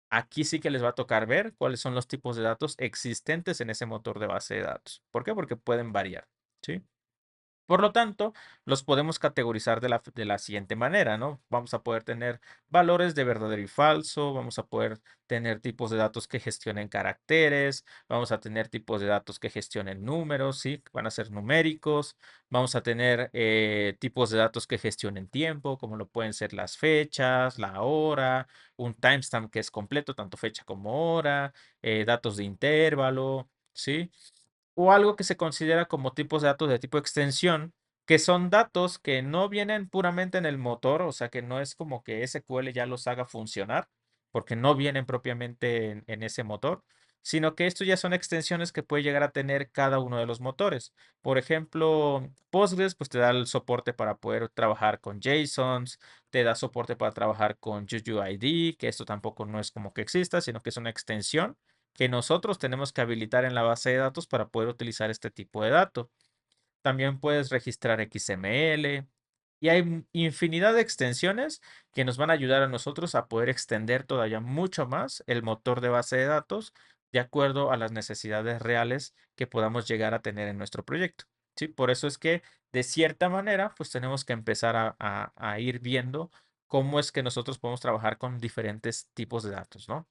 aquí sí que les va a tocar ver cuáles son los tipos de datos existentes en ese motor de base de datos. ¿Por qué? Porque pueden variar, ¿sí? Por lo tanto, los podemos categorizar de la siguiente manera, ¿no? Vamos a poder tener valores de verdadero y falso, vamos a poder tener tipos de datos que gestionen caracteres, vamos a tener tipos de datos que gestionen números, ¿sí? Van a ser numéricos, vamos a tener tipos de datos que gestionen tiempo, como lo pueden ser las fechas, la hora, un timestamp que es completo, tanto fecha como hora, datos de intervalo, ¿sí? O algo que se considera como tipos de datos de tipo extensión, que son datos que no vienen puramente en el motor, o sea que no es como que SQL ya los haga funcionar, porque no vienen propiamente en ese motor, sino que estos ya son extensiones que puede llegar a tener cada uno de los motores. Por ejemplo, Postgres pues te da el soporte para poder trabajar con JSONs, te da soporte para trabajar con UUID, que esto tampoco no es como que exista, sino que es una extensión que nosotros tenemos que habilitar en la base de datos para poder utilizar este tipo de datos. También puedes registrar XML y hay infinidad de extensiones que nos van a ayudar a nosotros a poder extender todavía mucho más el motor de base de datos de acuerdo a las necesidades reales que podamos llegar a tener en nuestro proyecto. ¿Sí? Por eso es que de cierta manera pues tenemos que empezar a ir viendo cómo es que nosotros podemos trabajar con diferentes tipos de datos, ¿no?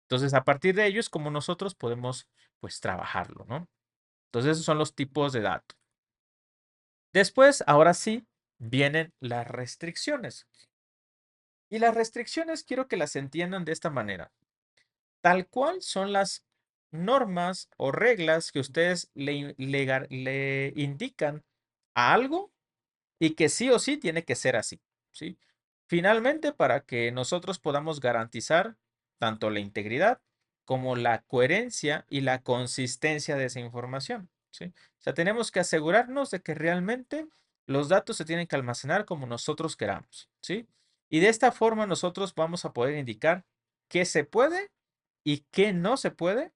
Entonces, a partir de ellos, como nosotros podemos, pues, trabajarlo, ¿no? Entonces, esos son los tipos de datos. Después, ahora sí, vienen las restricciones. Y las restricciones quiero que las entiendan de esta manera. Tal cual son las normas o reglas que ustedes le indican a algo y que sí o sí tiene que ser así, ¿sí? Finalmente, para que nosotros podamos garantizar tanto la integridad como la coherencia y la consistencia de esa información, ¿sí? O sea, tenemos que asegurarnos de que realmente los datos se tienen que almacenar como nosotros queramos, ¿sí? Y de esta forma nosotros vamos a poder indicar qué se puede y qué no se puede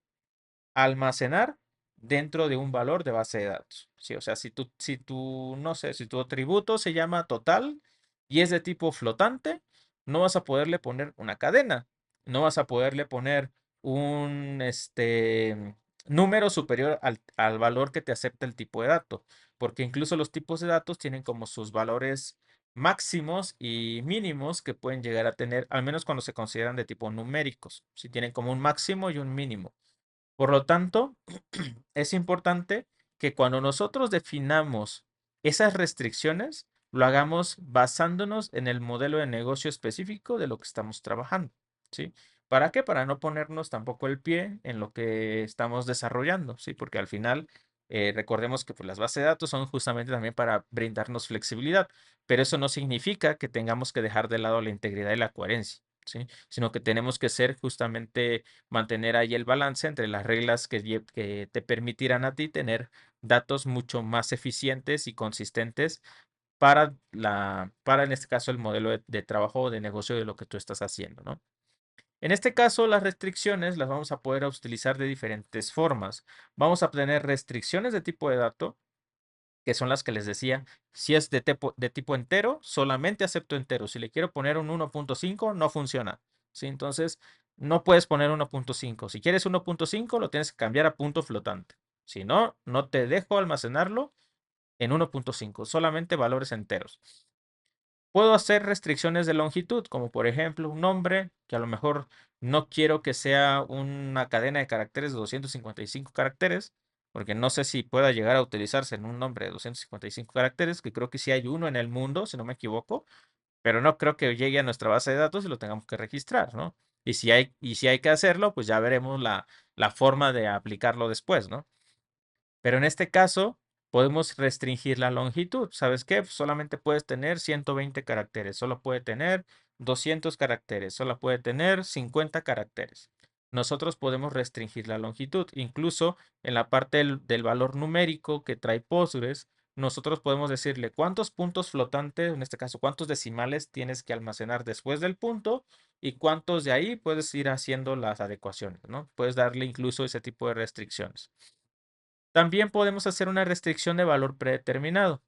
almacenar dentro de un valor de base de datos. Sí, o sea, no sé, si tu atributo se llama total y es de tipo flotante, no vas a poderle poner una cadena, no vas a poderle poner un número superior al valor que te acepta el tipo de dato, porque incluso los tipos de datos tienen como sus valores máximos y mínimos que pueden llegar a tener, al menos cuando se consideran de tipo numéricos, si tienen como un máximo y un mínimo. Por lo tanto, es importante que cuando nosotros definamos esas restricciones, lo hagamos basándonos en el modelo de negocio específico de lo que estamos trabajando, ¿sí? ¿Para qué? Para no ponernos tampoco el pie en lo que estamos desarrollando, ¿sí? Porque al final, recordemos que pues, las bases de datos son justamente también para brindarnos flexibilidad, pero eso no significa que tengamos que dejar de lado la integridad y la coherencia, ¿sí? Sino que tenemos que ser justamente mantener ahí el balance entre las reglas que te permitirán a ti tener datos mucho más eficientes y consistentes para en este caso el modelo de trabajo o de negocio de lo que tú estás haciendo, ¿no? En este caso, las restricciones las vamos a poder utilizar de diferentes formas. Vamos a tener restricciones de tipo de dato, que son las que les decía. Si es de tipo entero, solamente acepto entero. Si le quiero poner un 1.5, no funciona. ¿Sí? Entonces, no puedes poner 1.5. Si quieres 1.5, lo tienes que cambiar a punto flotante. Si no, no te dejo almacenarlo en 1.5, solamente valores enteros. Puedo hacer restricciones de longitud, como por ejemplo un nombre que a lo mejor no quiero que sea una cadena de caracteres de 255 caracteres, porque no sé si pueda llegar a utilizarse en un nombre de 255 caracteres, que creo que sí hay uno en el mundo, si no me equivoco, pero no creo que llegue a nuestra base de datos y lo tengamos que registrar, ¿no? Y si hay que hacerlo, pues ya veremos la forma de aplicarlo después, ¿no? Pero en este caso, podemos restringir la longitud. ¿Sabes qué? Solamente puedes tener 120 caracteres, solo puede tener 200 caracteres, solo puede tener 50 caracteres. Nosotros podemos restringir la longitud. Incluso en la parte del valor numérico que trae Postgres, nosotros podemos decirle cuántos puntos flotantes, en este caso, cuántos decimales tienes que almacenar después del punto y cuántos de ahí puedes ir haciendo las adecuaciones, ¿no? Puedes darle incluso ese tipo de restricciones. También podemos hacer una restricción de valor predeterminado,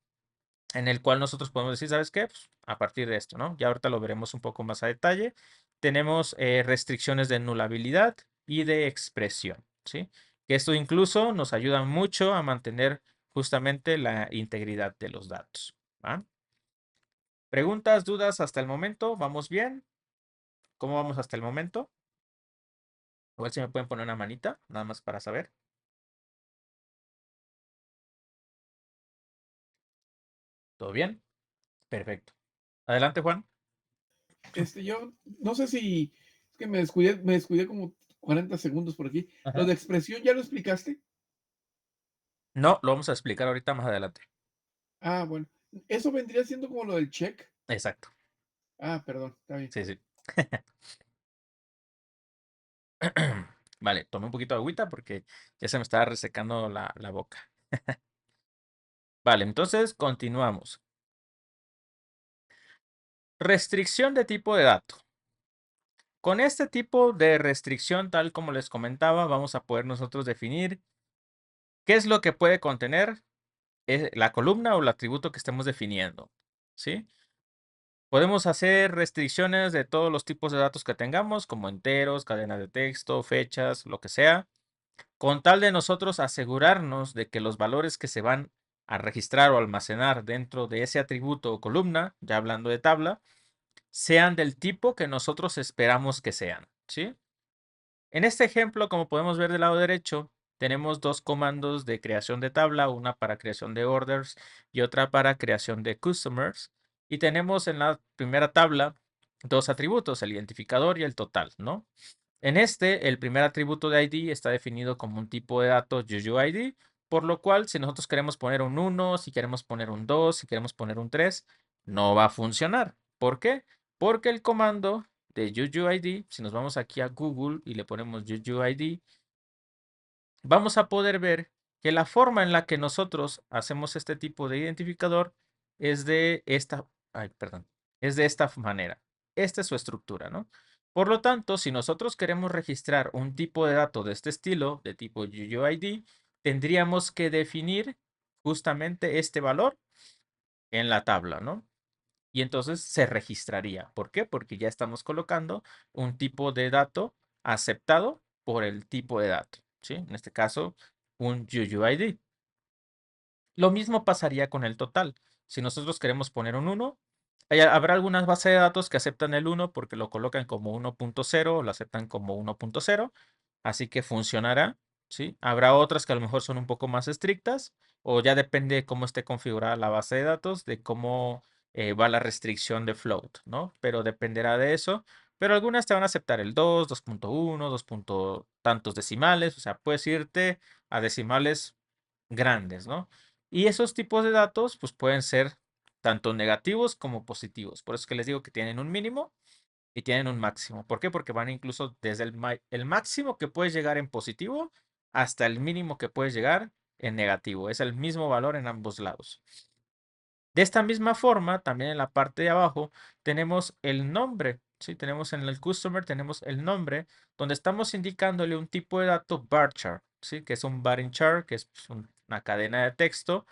en el cual nosotros podemos decir, ¿sabes qué? Pues, a partir de esto, ¿no? Ya ahorita lo veremos un poco más a detalle. Tenemos restricciones de nulabilidad y de expresión, ¿sí? Que esto incluso nos ayuda mucho a mantener justamente la integridad de los datos. ¿Va? ¿Preguntas, dudas hasta el momento? ¿Vamos bien? ¿Cómo vamos hasta el momento? Igual si me pueden poner una manita, nada más para saber. ¿Todo bien? Perfecto. Adelante, Juan. Yo no sé si es que me descuidé como 40 segundos por aquí. Lo Ajá. de expresión, ¿ya lo explicaste? No, lo vamos a explicar ahorita más adelante. Ah, bueno. Eso vendría siendo como lo del check. Exacto. Ah, perdón, está bien. Sí, sí. Vale, tomé un poquito de agüita porque ya se me estaba resecando la boca. Vale, entonces continuamos. Restricción de tipo de dato. Con este tipo de restricción, tal como les comentaba, vamos a poder nosotros definir qué es lo que puede contener la columna o el atributo que estemos definiendo. ¿Sí? Podemos hacer restricciones de todos los tipos de datos que tengamos, como enteros, cadenas de texto, fechas, lo que sea, con tal de nosotros asegurarnos de que los valores que se van a registrar o almacenar dentro de ese atributo o columna, ya hablando de tabla, sean del tipo que nosotros esperamos que sean, ¿sí? En este ejemplo, como podemos ver del lado derecho, tenemos dos comandos de creación de tabla, una para creación de orders y otra para creación de customers. Y tenemos en la primera tabla dos atributos, el identificador y el total, ¿no? En este, el primer atributo de ID está definido como un tipo de dato UUID, por lo cual si nosotros queremos poner un 1, si queremos poner un 2, si queremos poner un 3, no va a funcionar. ¿Por qué? Porque el comando de UUID, si nos vamos aquí a Google y le ponemos UUID, vamos a poder ver que la forma en la que nosotros hacemos este tipo de identificador es de esta, ay, perdón, es de esta manera. Esta es su estructura, ¿no? Por lo tanto, si nosotros queremos registrar un tipo de dato de este estilo, de tipo UUID, tendríamos que definir justamente este valor en la tabla, ¿no? Y entonces se registraría. ¿Por qué? Porque ya estamos colocando un tipo de dato aceptado por el tipo de dato, ¿sí? En este caso, un UUID. Lo mismo pasaría con el total. Si nosotros queremos poner un 1, habrá algunas bases de datos que aceptan el 1 porque lo colocan como 1.0 o lo aceptan como 1.0, así que funcionará, ¿sí? Habrá otras que a lo mejor son un poco más estrictas o ya depende de cómo esté configurada la base de datos, de cómo va la restricción de float, ¿no? Pero dependerá de eso. Pero algunas te van a aceptar el 2, 2.1, 2 tantos decimales, o sea, puedes irte a decimales grandes, ¿no? Y esos tipos de datos, pues pueden ser tanto negativos como positivos. Por eso es que les digo que tienen un mínimo y tienen un máximo. ¿Por qué? Porque van incluso desde el máximo que puedes llegar en positivo hasta el mínimo que puedes llegar en negativo. Es el mismo valor en ambos lados. De esta misma forma, también en la parte de abajo tenemos el nombre. ¿Sí? Tenemos en el customer, tenemos el nombre, donde estamos indicándole un tipo de dato varchar, ¿sí? Que es un varchar, que es pues, una cadena de texto,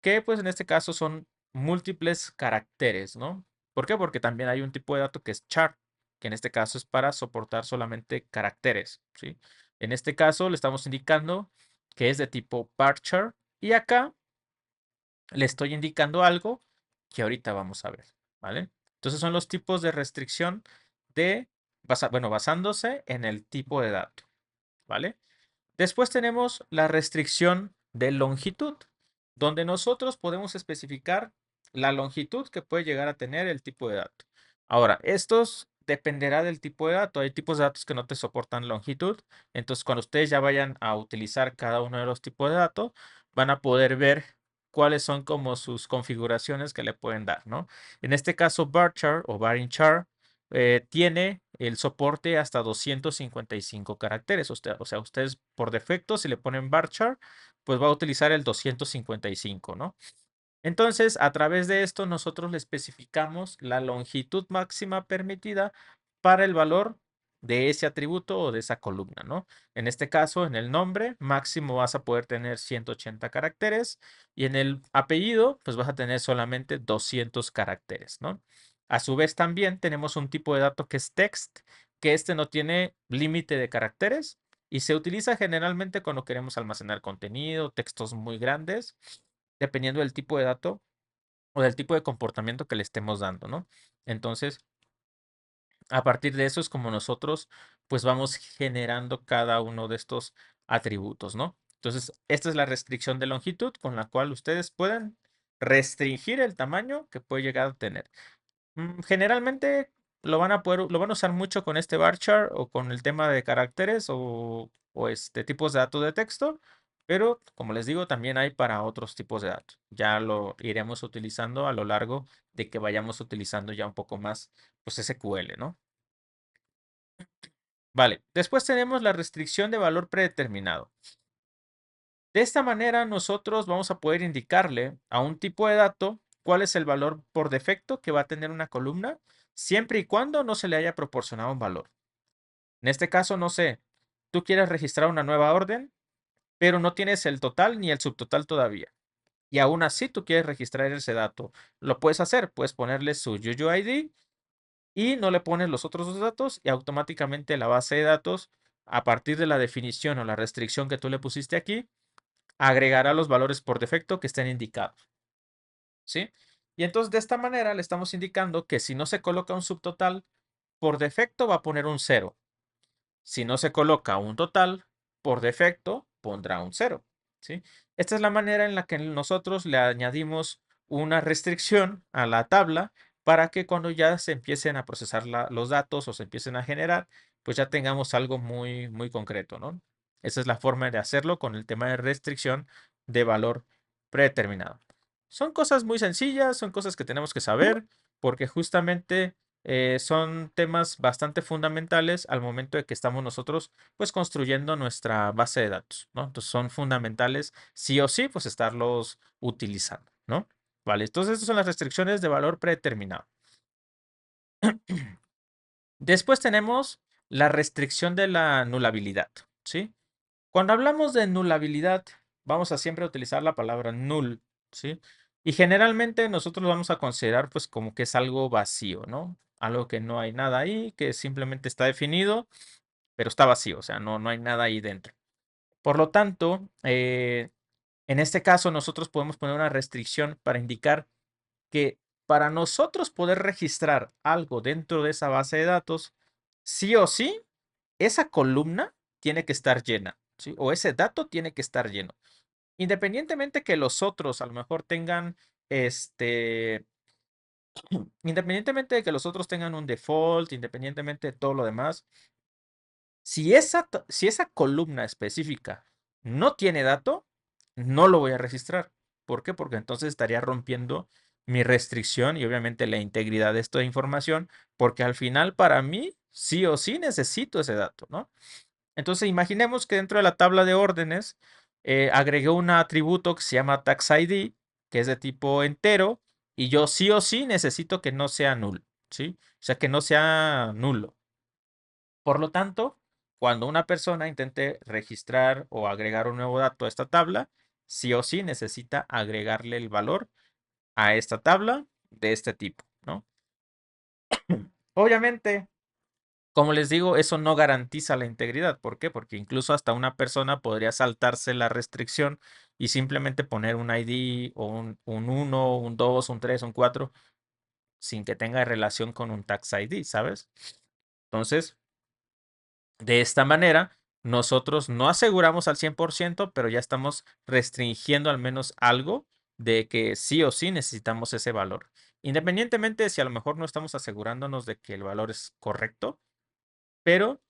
que pues en este caso son múltiples caracteres, ¿no? ¿Por qué? Porque también hay un tipo de dato que es char, que en este caso es para soportar solamente caracteres, ¿sí? En este caso le estamos indicando que es de tipo varchar y acá le estoy indicando algo que ahorita vamos a ver, ¿vale? Entonces son los tipos de restricción de, bueno, basándose en el tipo de dato, ¿vale? Después tenemos la restricción de longitud, donde nosotros podemos especificar la longitud que puede llegar a tener el tipo de dato. Ahora, estos dependerá del tipo de dato. Hay tipos de datos que no te soportan longitud. Entonces, cuando ustedes ya vayan a utilizar cada uno de los tipos de datos, van a poder ver cuáles son como sus configuraciones que le pueden dar, ¿no? En este caso, varchar o varchar tiene el soporte hasta 255 caracteres. O sea, ustedes por defecto, si le ponen varchar, pues va a utilizar el 255, ¿no? Entonces, a través de esto, nosotros le especificamos la longitud máxima permitida para el valor de ese atributo o de esa columna, ¿no? En este caso, en el nombre máximo vas a poder tener 180 caracteres y en el apellido, pues vas a tener solamente 200 caracteres, ¿no? A su vez, también tenemos un tipo de dato que es text, que este no tiene límite de caracteres y se utiliza generalmente cuando queremos almacenar contenido, textos muy grandes dependiendo del tipo de dato o del tipo de comportamiento que le estemos dando, ¿no? Entonces, a partir de eso es como nosotros pues vamos generando cada uno de estos atributos, ¿no? Entonces, esta es la restricción de longitud con la cual ustedes pueden restringir el tamaño que puede llegar a tener. Generalmente lo van a usar mucho con este varchar o con el tema de caracteres o tipos de datos de texto, pero como les digo, también hay para otros tipos de datos. Ya lo iremos utilizando a lo largo de que vayamos utilizando ya un poco más pues SQL, ¿no? Vale, después tenemos la restricción de valor predeterminado. De esta manera nosotros vamos a poder indicarle a un tipo de dato cuál es el valor por defecto que va a tener una columna, siempre y cuando no se le haya proporcionado un valor. En este caso, no sé, tú quieres registrar una nueva orden, pero no tienes el total ni el subtotal todavía. Y aún así tú quieres registrar ese dato. Lo puedes hacer, puedes ponerle su UUID y no le pones los otros dos datos y automáticamente la base de datos, a partir de la definición o la restricción que tú le pusiste aquí, agregará los valores por defecto que estén indicados. ¿Sí? Y entonces de esta manera le estamos indicando que si no se coloca un subtotal, por defecto va a poner un 0. Si no se coloca un total, por defecto pondrá un 0. ¿Sí? Esta es la manera en la que nosotros le añadimos una restricción a la tabla para que cuando ya se empiecen a procesar los datos o se empiecen a generar, pues ya tengamos algo muy, muy concreto, ¿no? Esa es la forma de hacerlo con el tema de restricción de valor predeterminado. Son cosas muy sencillas, son cosas que tenemos que saber porque justamente son temas bastante fundamentales al momento de que estamos nosotros pues construyendo nuestra base de datos, ¿no? Entonces son fundamentales sí o sí pues estarlos utilizando, ¿no? Vale, entonces estas son las restricciones de valor predeterminado. Después tenemos la restricción de la nulabilidad, ¿sí? Cuando hablamos de nulabilidad, vamos a siempre utilizar la palabra null, ¿sí? Y generalmente nosotros lo vamos a considerar pues como que es algo vacío, ¿no? Algo que no hay nada ahí, que simplemente está definido, pero está vacío, o sea, no hay nada ahí dentro. Por lo tanto, en este caso nosotros podemos poner una restricción para indicar que para nosotros poder registrar algo dentro de esa base de datos, sí o sí, esa columna tiene que estar llena, ¿sí? O ese dato tiene que estar lleno. Independientemente que los otros a lo mejor tengan, independientemente de que los otros tengan un default, independientemente de todo lo demás, si esa columna específica no tiene dato, no lo voy a registrar. ¿Por qué? Porque entonces estaría rompiendo mi restricción y obviamente la integridad de esta información, porque al final para mí sí o sí necesito ese dato, ¿no? Entonces imaginemos que dentro de la tabla de órdenes agregué un atributo que se llama taxID, que es de tipo entero, y yo sí o sí necesito que no sea null, ¿sí? O sea, que no sea nulo. Por lo tanto, cuando una persona intente registrar o agregar un nuevo dato a esta tabla, sí o sí necesita agregarle el valor a esta tabla de este tipo, ¿no? Obviamente, como les digo, eso no garantiza la integridad. ¿Por qué? Porque incluso hasta una persona podría saltarse la restricción y simplemente poner un ID o un 1, un 2, un 3, un 4 sin que tenga relación con un tax ID, ¿sabes? Entonces, de esta manera, nosotros no aseguramos al 100%, pero ya estamos restringiendo al menos algo de que sí o sí necesitamos ese valor. Independientemente de si a lo mejor no estamos asegurándonos de que el valor es correcto, pero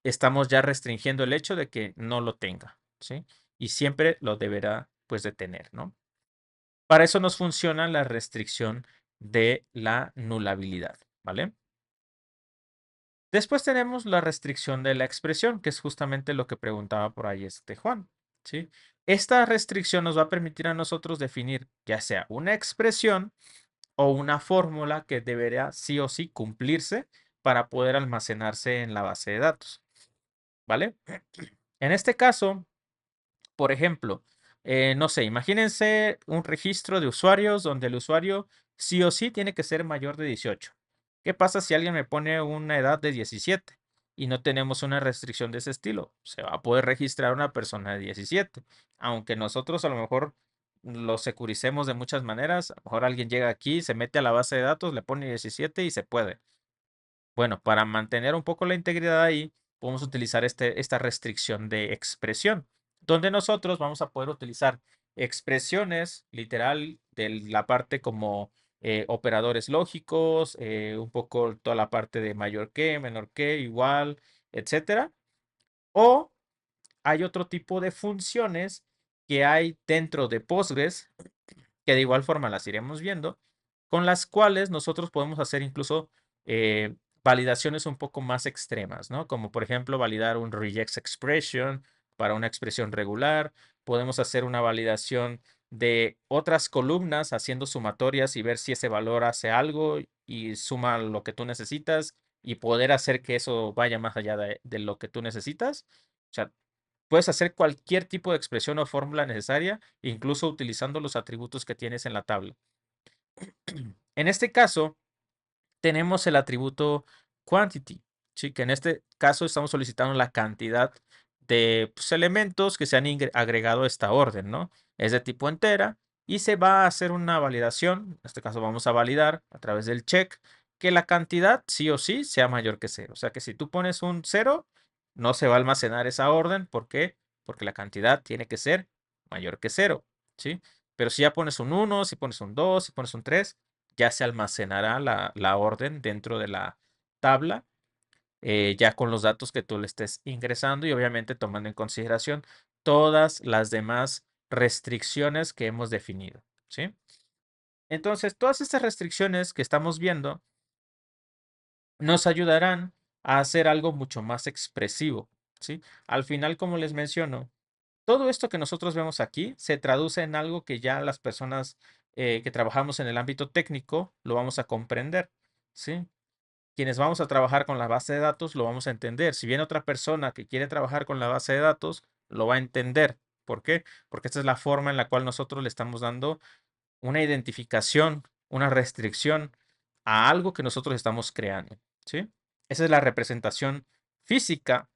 estamos ya restringiendo el hecho de que no lo tenga, ¿sí? Y siempre lo deberá, pues, de tener, ¿no? Para eso nos funciona la restricción de la nulabilidad, ¿vale? Después tenemos la restricción de la expresión, que es justamente lo que preguntaba por ahí Juan, ¿sí? Esta restricción nos va a permitir a nosotros definir ya sea una expresión o una fórmula que debería sí o sí cumplirse para poder almacenarse en la base de datos, ¿vale? En este caso, por ejemplo, no sé, imagínense un registro de usuarios donde el usuario sí o sí tiene que ser mayor de 18. ¿Qué pasa si alguien me pone una edad de 17 y no tenemos una restricción de ese estilo? Se va a poder registrar una persona de 17, aunque nosotros a lo mejor lo securicemos de muchas maneras. A lo mejor alguien llega aquí, se mete a la base de datos, le pone 17 y se puede. Bueno, para mantener un poco la integridad ahí, podemos utilizar esta restricción de expresión, donde nosotros vamos a poder utilizar expresiones literal de la parte como operadores lógicos, un poco toda la parte de mayor que, menor que, igual, etcétera. O hay otro tipo de funciones que hay dentro de Postgres, que de igual forma las iremos viendo, con las cuales nosotros podemos hacer incluso validaciones un poco más extremas, ¿no? Como por ejemplo validar un regex expression para una expresión regular. Podemos hacer una validación de otras columnas haciendo sumatorias y ver si ese valor hace algo y suma lo que tú necesitas y poder hacer que eso vaya más allá de lo que tú necesitas. O sea, puedes hacer cualquier tipo de expresión o fórmula necesaria, incluso utilizando los atributos que tienes en la tabla. En este caso, tenemos el atributo quantity, ¿sí? Que en este caso estamos solicitando la cantidad de pues, elementos que se han agregado a esta orden, ¿no? Es de tipo entera y se va a hacer una validación. En este caso vamos a validar a través del check que la cantidad sí o sí sea mayor que 0. O sea que si tú pones un 0, no se va a almacenar esa orden. ¿Por qué? Porque la cantidad tiene que ser mayor que 0, ¿sí? Pero si ya pones un 1, si pones un 2, si pones un 3, ya se almacenará la orden dentro de la tabla, ya con los datos que tú le estés ingresando y obviamente tomando en consideración todas las demás restricciones que hemos definido, ¿sí? Entonces, todas estas restricciones que estamos viendo nos ayudarán a hacer algo mucho más expresivo, ¿sí? Al final, como les menciono, todo esto que nosotros vemos aquí se traduce en algo que ya las personas que trabajamos en el ámbito técnico lo vamos a comprender, ¿sí? Quienes vamos a trabajar con la base de datos lo vamos a entender. Si viene otra persona que quiere trabajar con la base de datos, lo va a entender. ¿Por qué? Porque esta es la forma en la cual nosotros le estamos dando una identificación, una restricción a algo que nosotros estamos creando, ¿sí? Esa es la representación física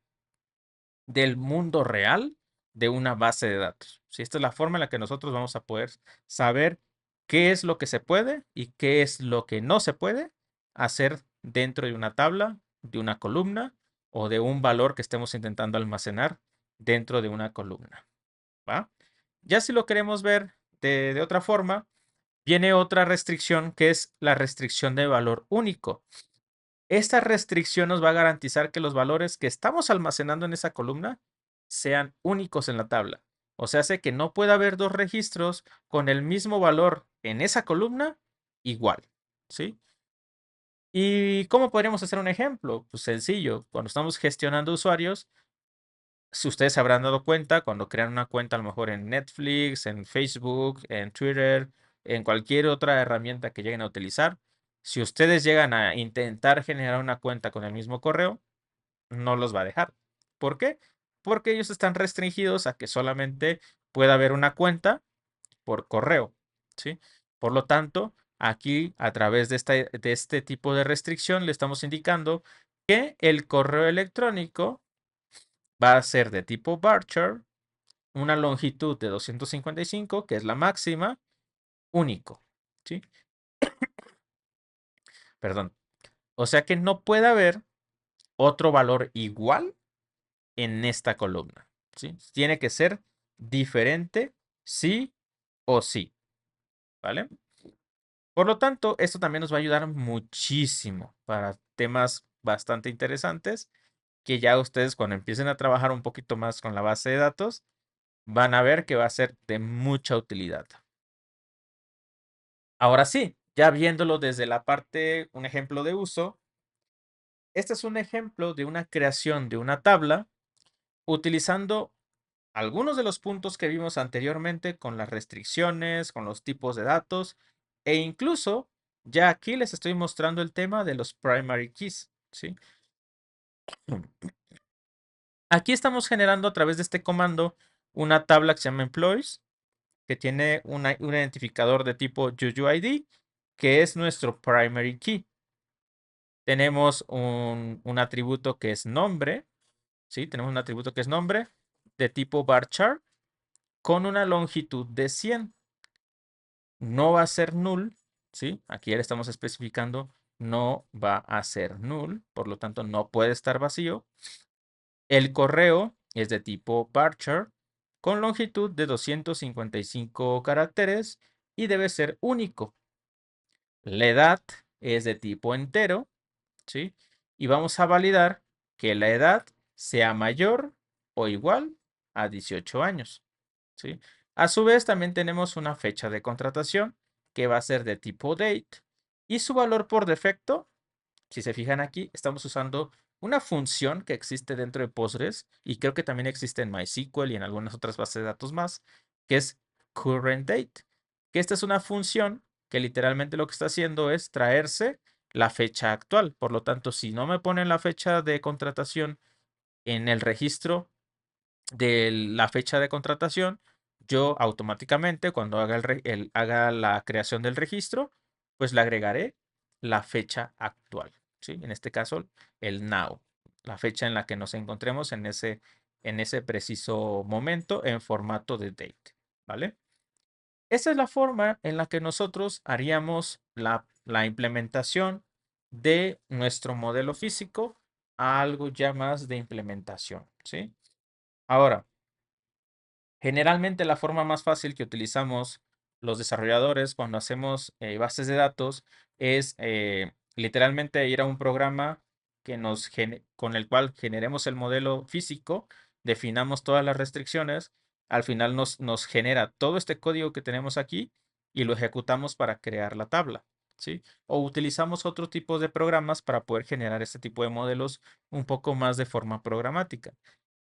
del mundo real de una base de datos. ¿Sí? Esta es la forma en la que nosotros vamos a poder saber qué es lo que se puede y qué es lo que no se puede hacer dentro de una tabla, de una columna o de un valor que estemos intentando almacenar dentro de una columna. ¿Va? Ya si lo queremos ver de otra forma, viene otra restricción que es la restricción de valor único. Esta restricción nos va a garantizar que los valores que estamos almacenando en esa columna sean únicos en la tabla. O sea, hace que no pueda haber dos registros con el mismo valor en esa columna igual, ¿sí? ¿Y cómo podríamos hacer un ejemplo? Pues sencillo, cuando estamos gestionando usuarios, si ustedes se habrán dado cuenta, cuando crean una cuenta a lo mejor en Netflix, en Facebook, en Twitter, en cualquier otra herramienta que lleguen a utilizar, si ustedes llegan a intentar generar una cuenta con el mismo correo, no los va a dejar. ¿Por qué? Porque ellos están restringidos a que solamente pueda haber una cuenta por correo, ¿sí? Por lo tanto, aquí a través de este tipo de restricción le estamos indicando que el correo electrónico va a ser de tipo varchar, una longitud de 255, que es la máxima, único, ¿sí? Perdón. O sea que no puede haber otro valor igual en esta columna, ¿sí? Tiene que ser diferente, sí o sí, ¿vale? Por lo tanto, esto también nos va a ayudar muchísimo para temas bastante interesantes que ya ustedes cuando empiecen a trabajar un poquito más con la base de datos, van a ver que va a ser de mucha utilidad. Ahora sí, ya viéndolo desde la parte, un ejemplo de uso, este es un ejemplo de una creación de una tabla utilizando algunos de los puntos que vimos anteriormente con las restricciones, con los tipos de datos e incluso ya aquí les estoy mostrando el tema de los primary keys, ¿sí? Aquí estamos generando a través de este comando una tabla que se llama employees, que tiene un identificador de tipo UUID, que es nuestro primary key. Tenemos un atributo que es nombre, ¿sí? Tenemos un atributo que es nombre de tipo varchar con una longitud de 100. no va a ser null, ¿sí? Aquí ya le estamos especificando, no va a ser null, por lo tanto no puede estar vacío. El correo es de tipo varchar con longitud de 255 caracteres y debe ser único. La edad es de tipo entero, ¿sí? Y vamos a validar que la edad sea mayor o igual a 18 años, ¿sí? A su vez, también tenemos una fecha de contratación que va a ser de tipo date y su valor por defecto, si se fijan aquí, estamos usando una función que existe dentro de Postgres y creo que también existe en MySQL y en algunas otras bases de datos más, que es current date, que esta es una función que literalmente lo que está haciendo es traerse la fecha actual. Por lo tanto, si no me ponen la fecha de contratación en el registro de la fecha de contratación, yo automáticamente cuando haga la creación del registro, pues le agregaré la fecha actual, ¿sí? En este caso, el now, la fecha en la que nos encontremos en ese preciso momento en formato de date, ¿vale? Esa es la forma en la que nosotros haríamos la implementación de nuestro modelo físico a algo ya más de implementación, ¿sí? Ahora, generalmente la forma más fácil que utilizamos los desarrolladores cuando hacemos bases de datos es literalmente ir a un programa con el cual generemos el modelo físico, definamos todas las restricciones, al final nos genera todo este código que tenemos aquí y lo ejecutamos para crear la tabla, ¿sí? O utilizamos otro tipo de programas para poder generar este tipo de modelos un poco más de forma programática.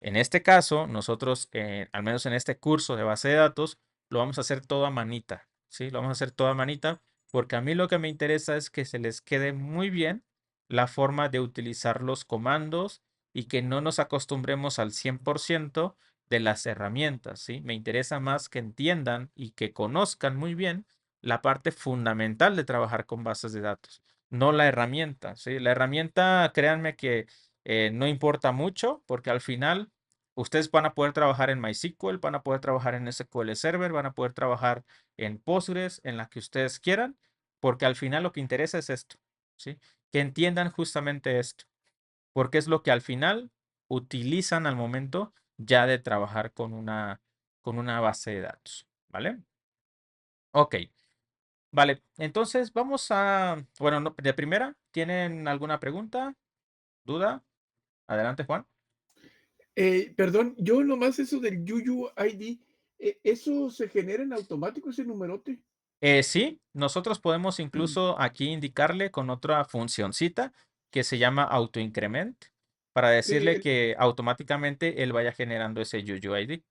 En este caso, nosotros, al menos en este curso de base de datos, lo vamos a hacer todo a manita, ¿sí? Lo vamos a hacer todo a manita porque a mí lo que me interesa es que se les quede muy bien la forma de utilizar los comandos y que no nos acostumbremos al 100% de las herramientas, ¿sí? Me interesa más que entiendan y que conozcan muy bien la parte fundamental de trabajar con bases de datos, no la herramienta, ¿sí? La herramienta, créanme que no importa mucho porque al final ustedes van a poder trabajar en MySQL, van a poder trabajar en SQL Server, van a poder trabajar en Postgres, en la que ustedes quieran, porque al final lo que interesa es esto, ¿sí? Que entiendan justamente esto, porque es lo que al final utilizan al momento ya de trabajar con una base de datos, ¿vale? Ok, vale, entonces vamos a, bueno, de primera, ¿tienen alguna pregunta, duda? Adelante, Juan. Perdón, yo nomás eso del UUID, ¿eso se genera en automático ese numerote? Sí, nosotros podemos incluso aquí indicarle con otra funcioncita que se llama autoincrement para Sí, decirle que automáticamente él vaya generando ese UUID.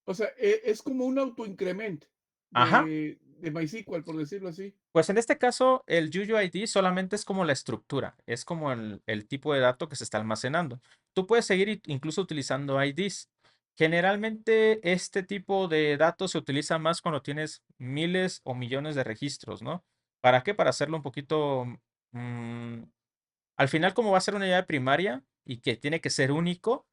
o sea, es como un autoincrement Ajá, de MySQL, por decirlo así. pues en este caso el UUID solamente es como la estructura, es como el tipo de dato que se está almacenando. Tú puedes seguir incluso utilizando IDs. Generalmente este tipo de datos se utiliza más cuando tienes miles o millones de registros, ¿no? ¿Para qué? Para hacerlo un poquito mm, al final, como va a ser una llave primaria y que tiene que ser único,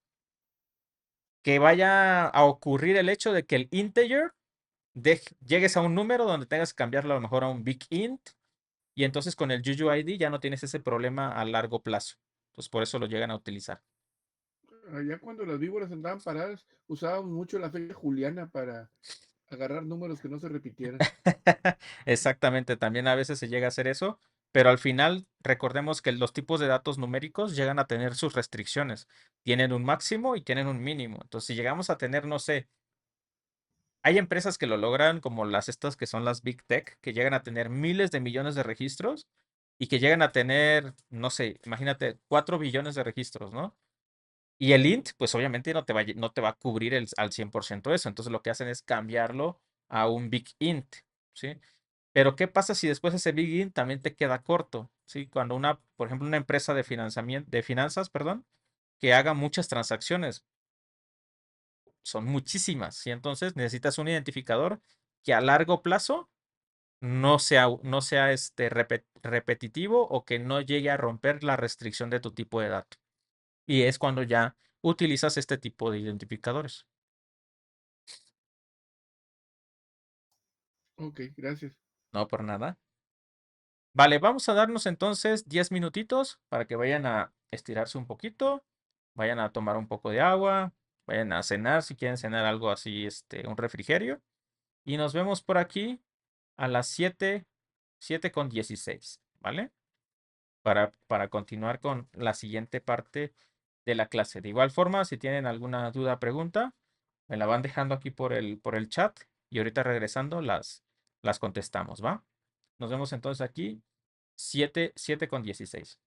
que vaya a ocurrir el hecho de que el integer llegues a un número donde tengas que cambiarlo a lo mejor a un big int y entonces con el UUID ya no tienes ese problema a largo plazo. Entonces por eso lo llegan a utilizar. Allá cuando las víboras andaban paradas, usábamos mucho la fecha juliana para agarrar números que no se repitieran. Exactamente, también a veces se llega a hacer eso, pero al final recordemos que los tipos de datos numéricos llegan a tener sus restricciones. Tienen un máximo y tienen un mínimo. Entonces, si llegamos a tener, no sé, hay empresas que lo logran, como las estas que son las Big Tech, que llegan a tener miles de millones de registros y que llegan a tener, no sé, imagínate, 4 billones de registros, ¿no? Y el int, pues obviamente no te va a cubrir al 100% eso. Entonces lo que hacen es cambiarlo a un big int, ¿sí? Pero ¿qué pasa si después ese big int también te queda corto? ¿Sí? Cuando por ejemplo, una empresa de financiamiento, de finanzas, perdón, que haga muchas transacciones, son muchísimas, y entonces necesitas un identificador que a largo plazo no sea repetitivo o que no llegue a romper la restricción de tu tipo de dato. Y es cuando ya utilizas este tipo de identificadores. Ok, gracias. No, por nada. Vale, vamos a darnos entonces 10 minutitos para que vayan a estirarse un poquito, vayan a tomar un poco de agua, vayan a cenar si quieren cenar algo así, un refrigerio. Y nos vemos por aquí a las 7:16, ¿vale? Para continuar con la siguiente parte de la clase. De igual forma, si tienen alguna duda o pregunta, me la van dejando aquí por el chat y ahorita regresando las contestamos, ¿va? Nos vemos entonces aquí 7:16.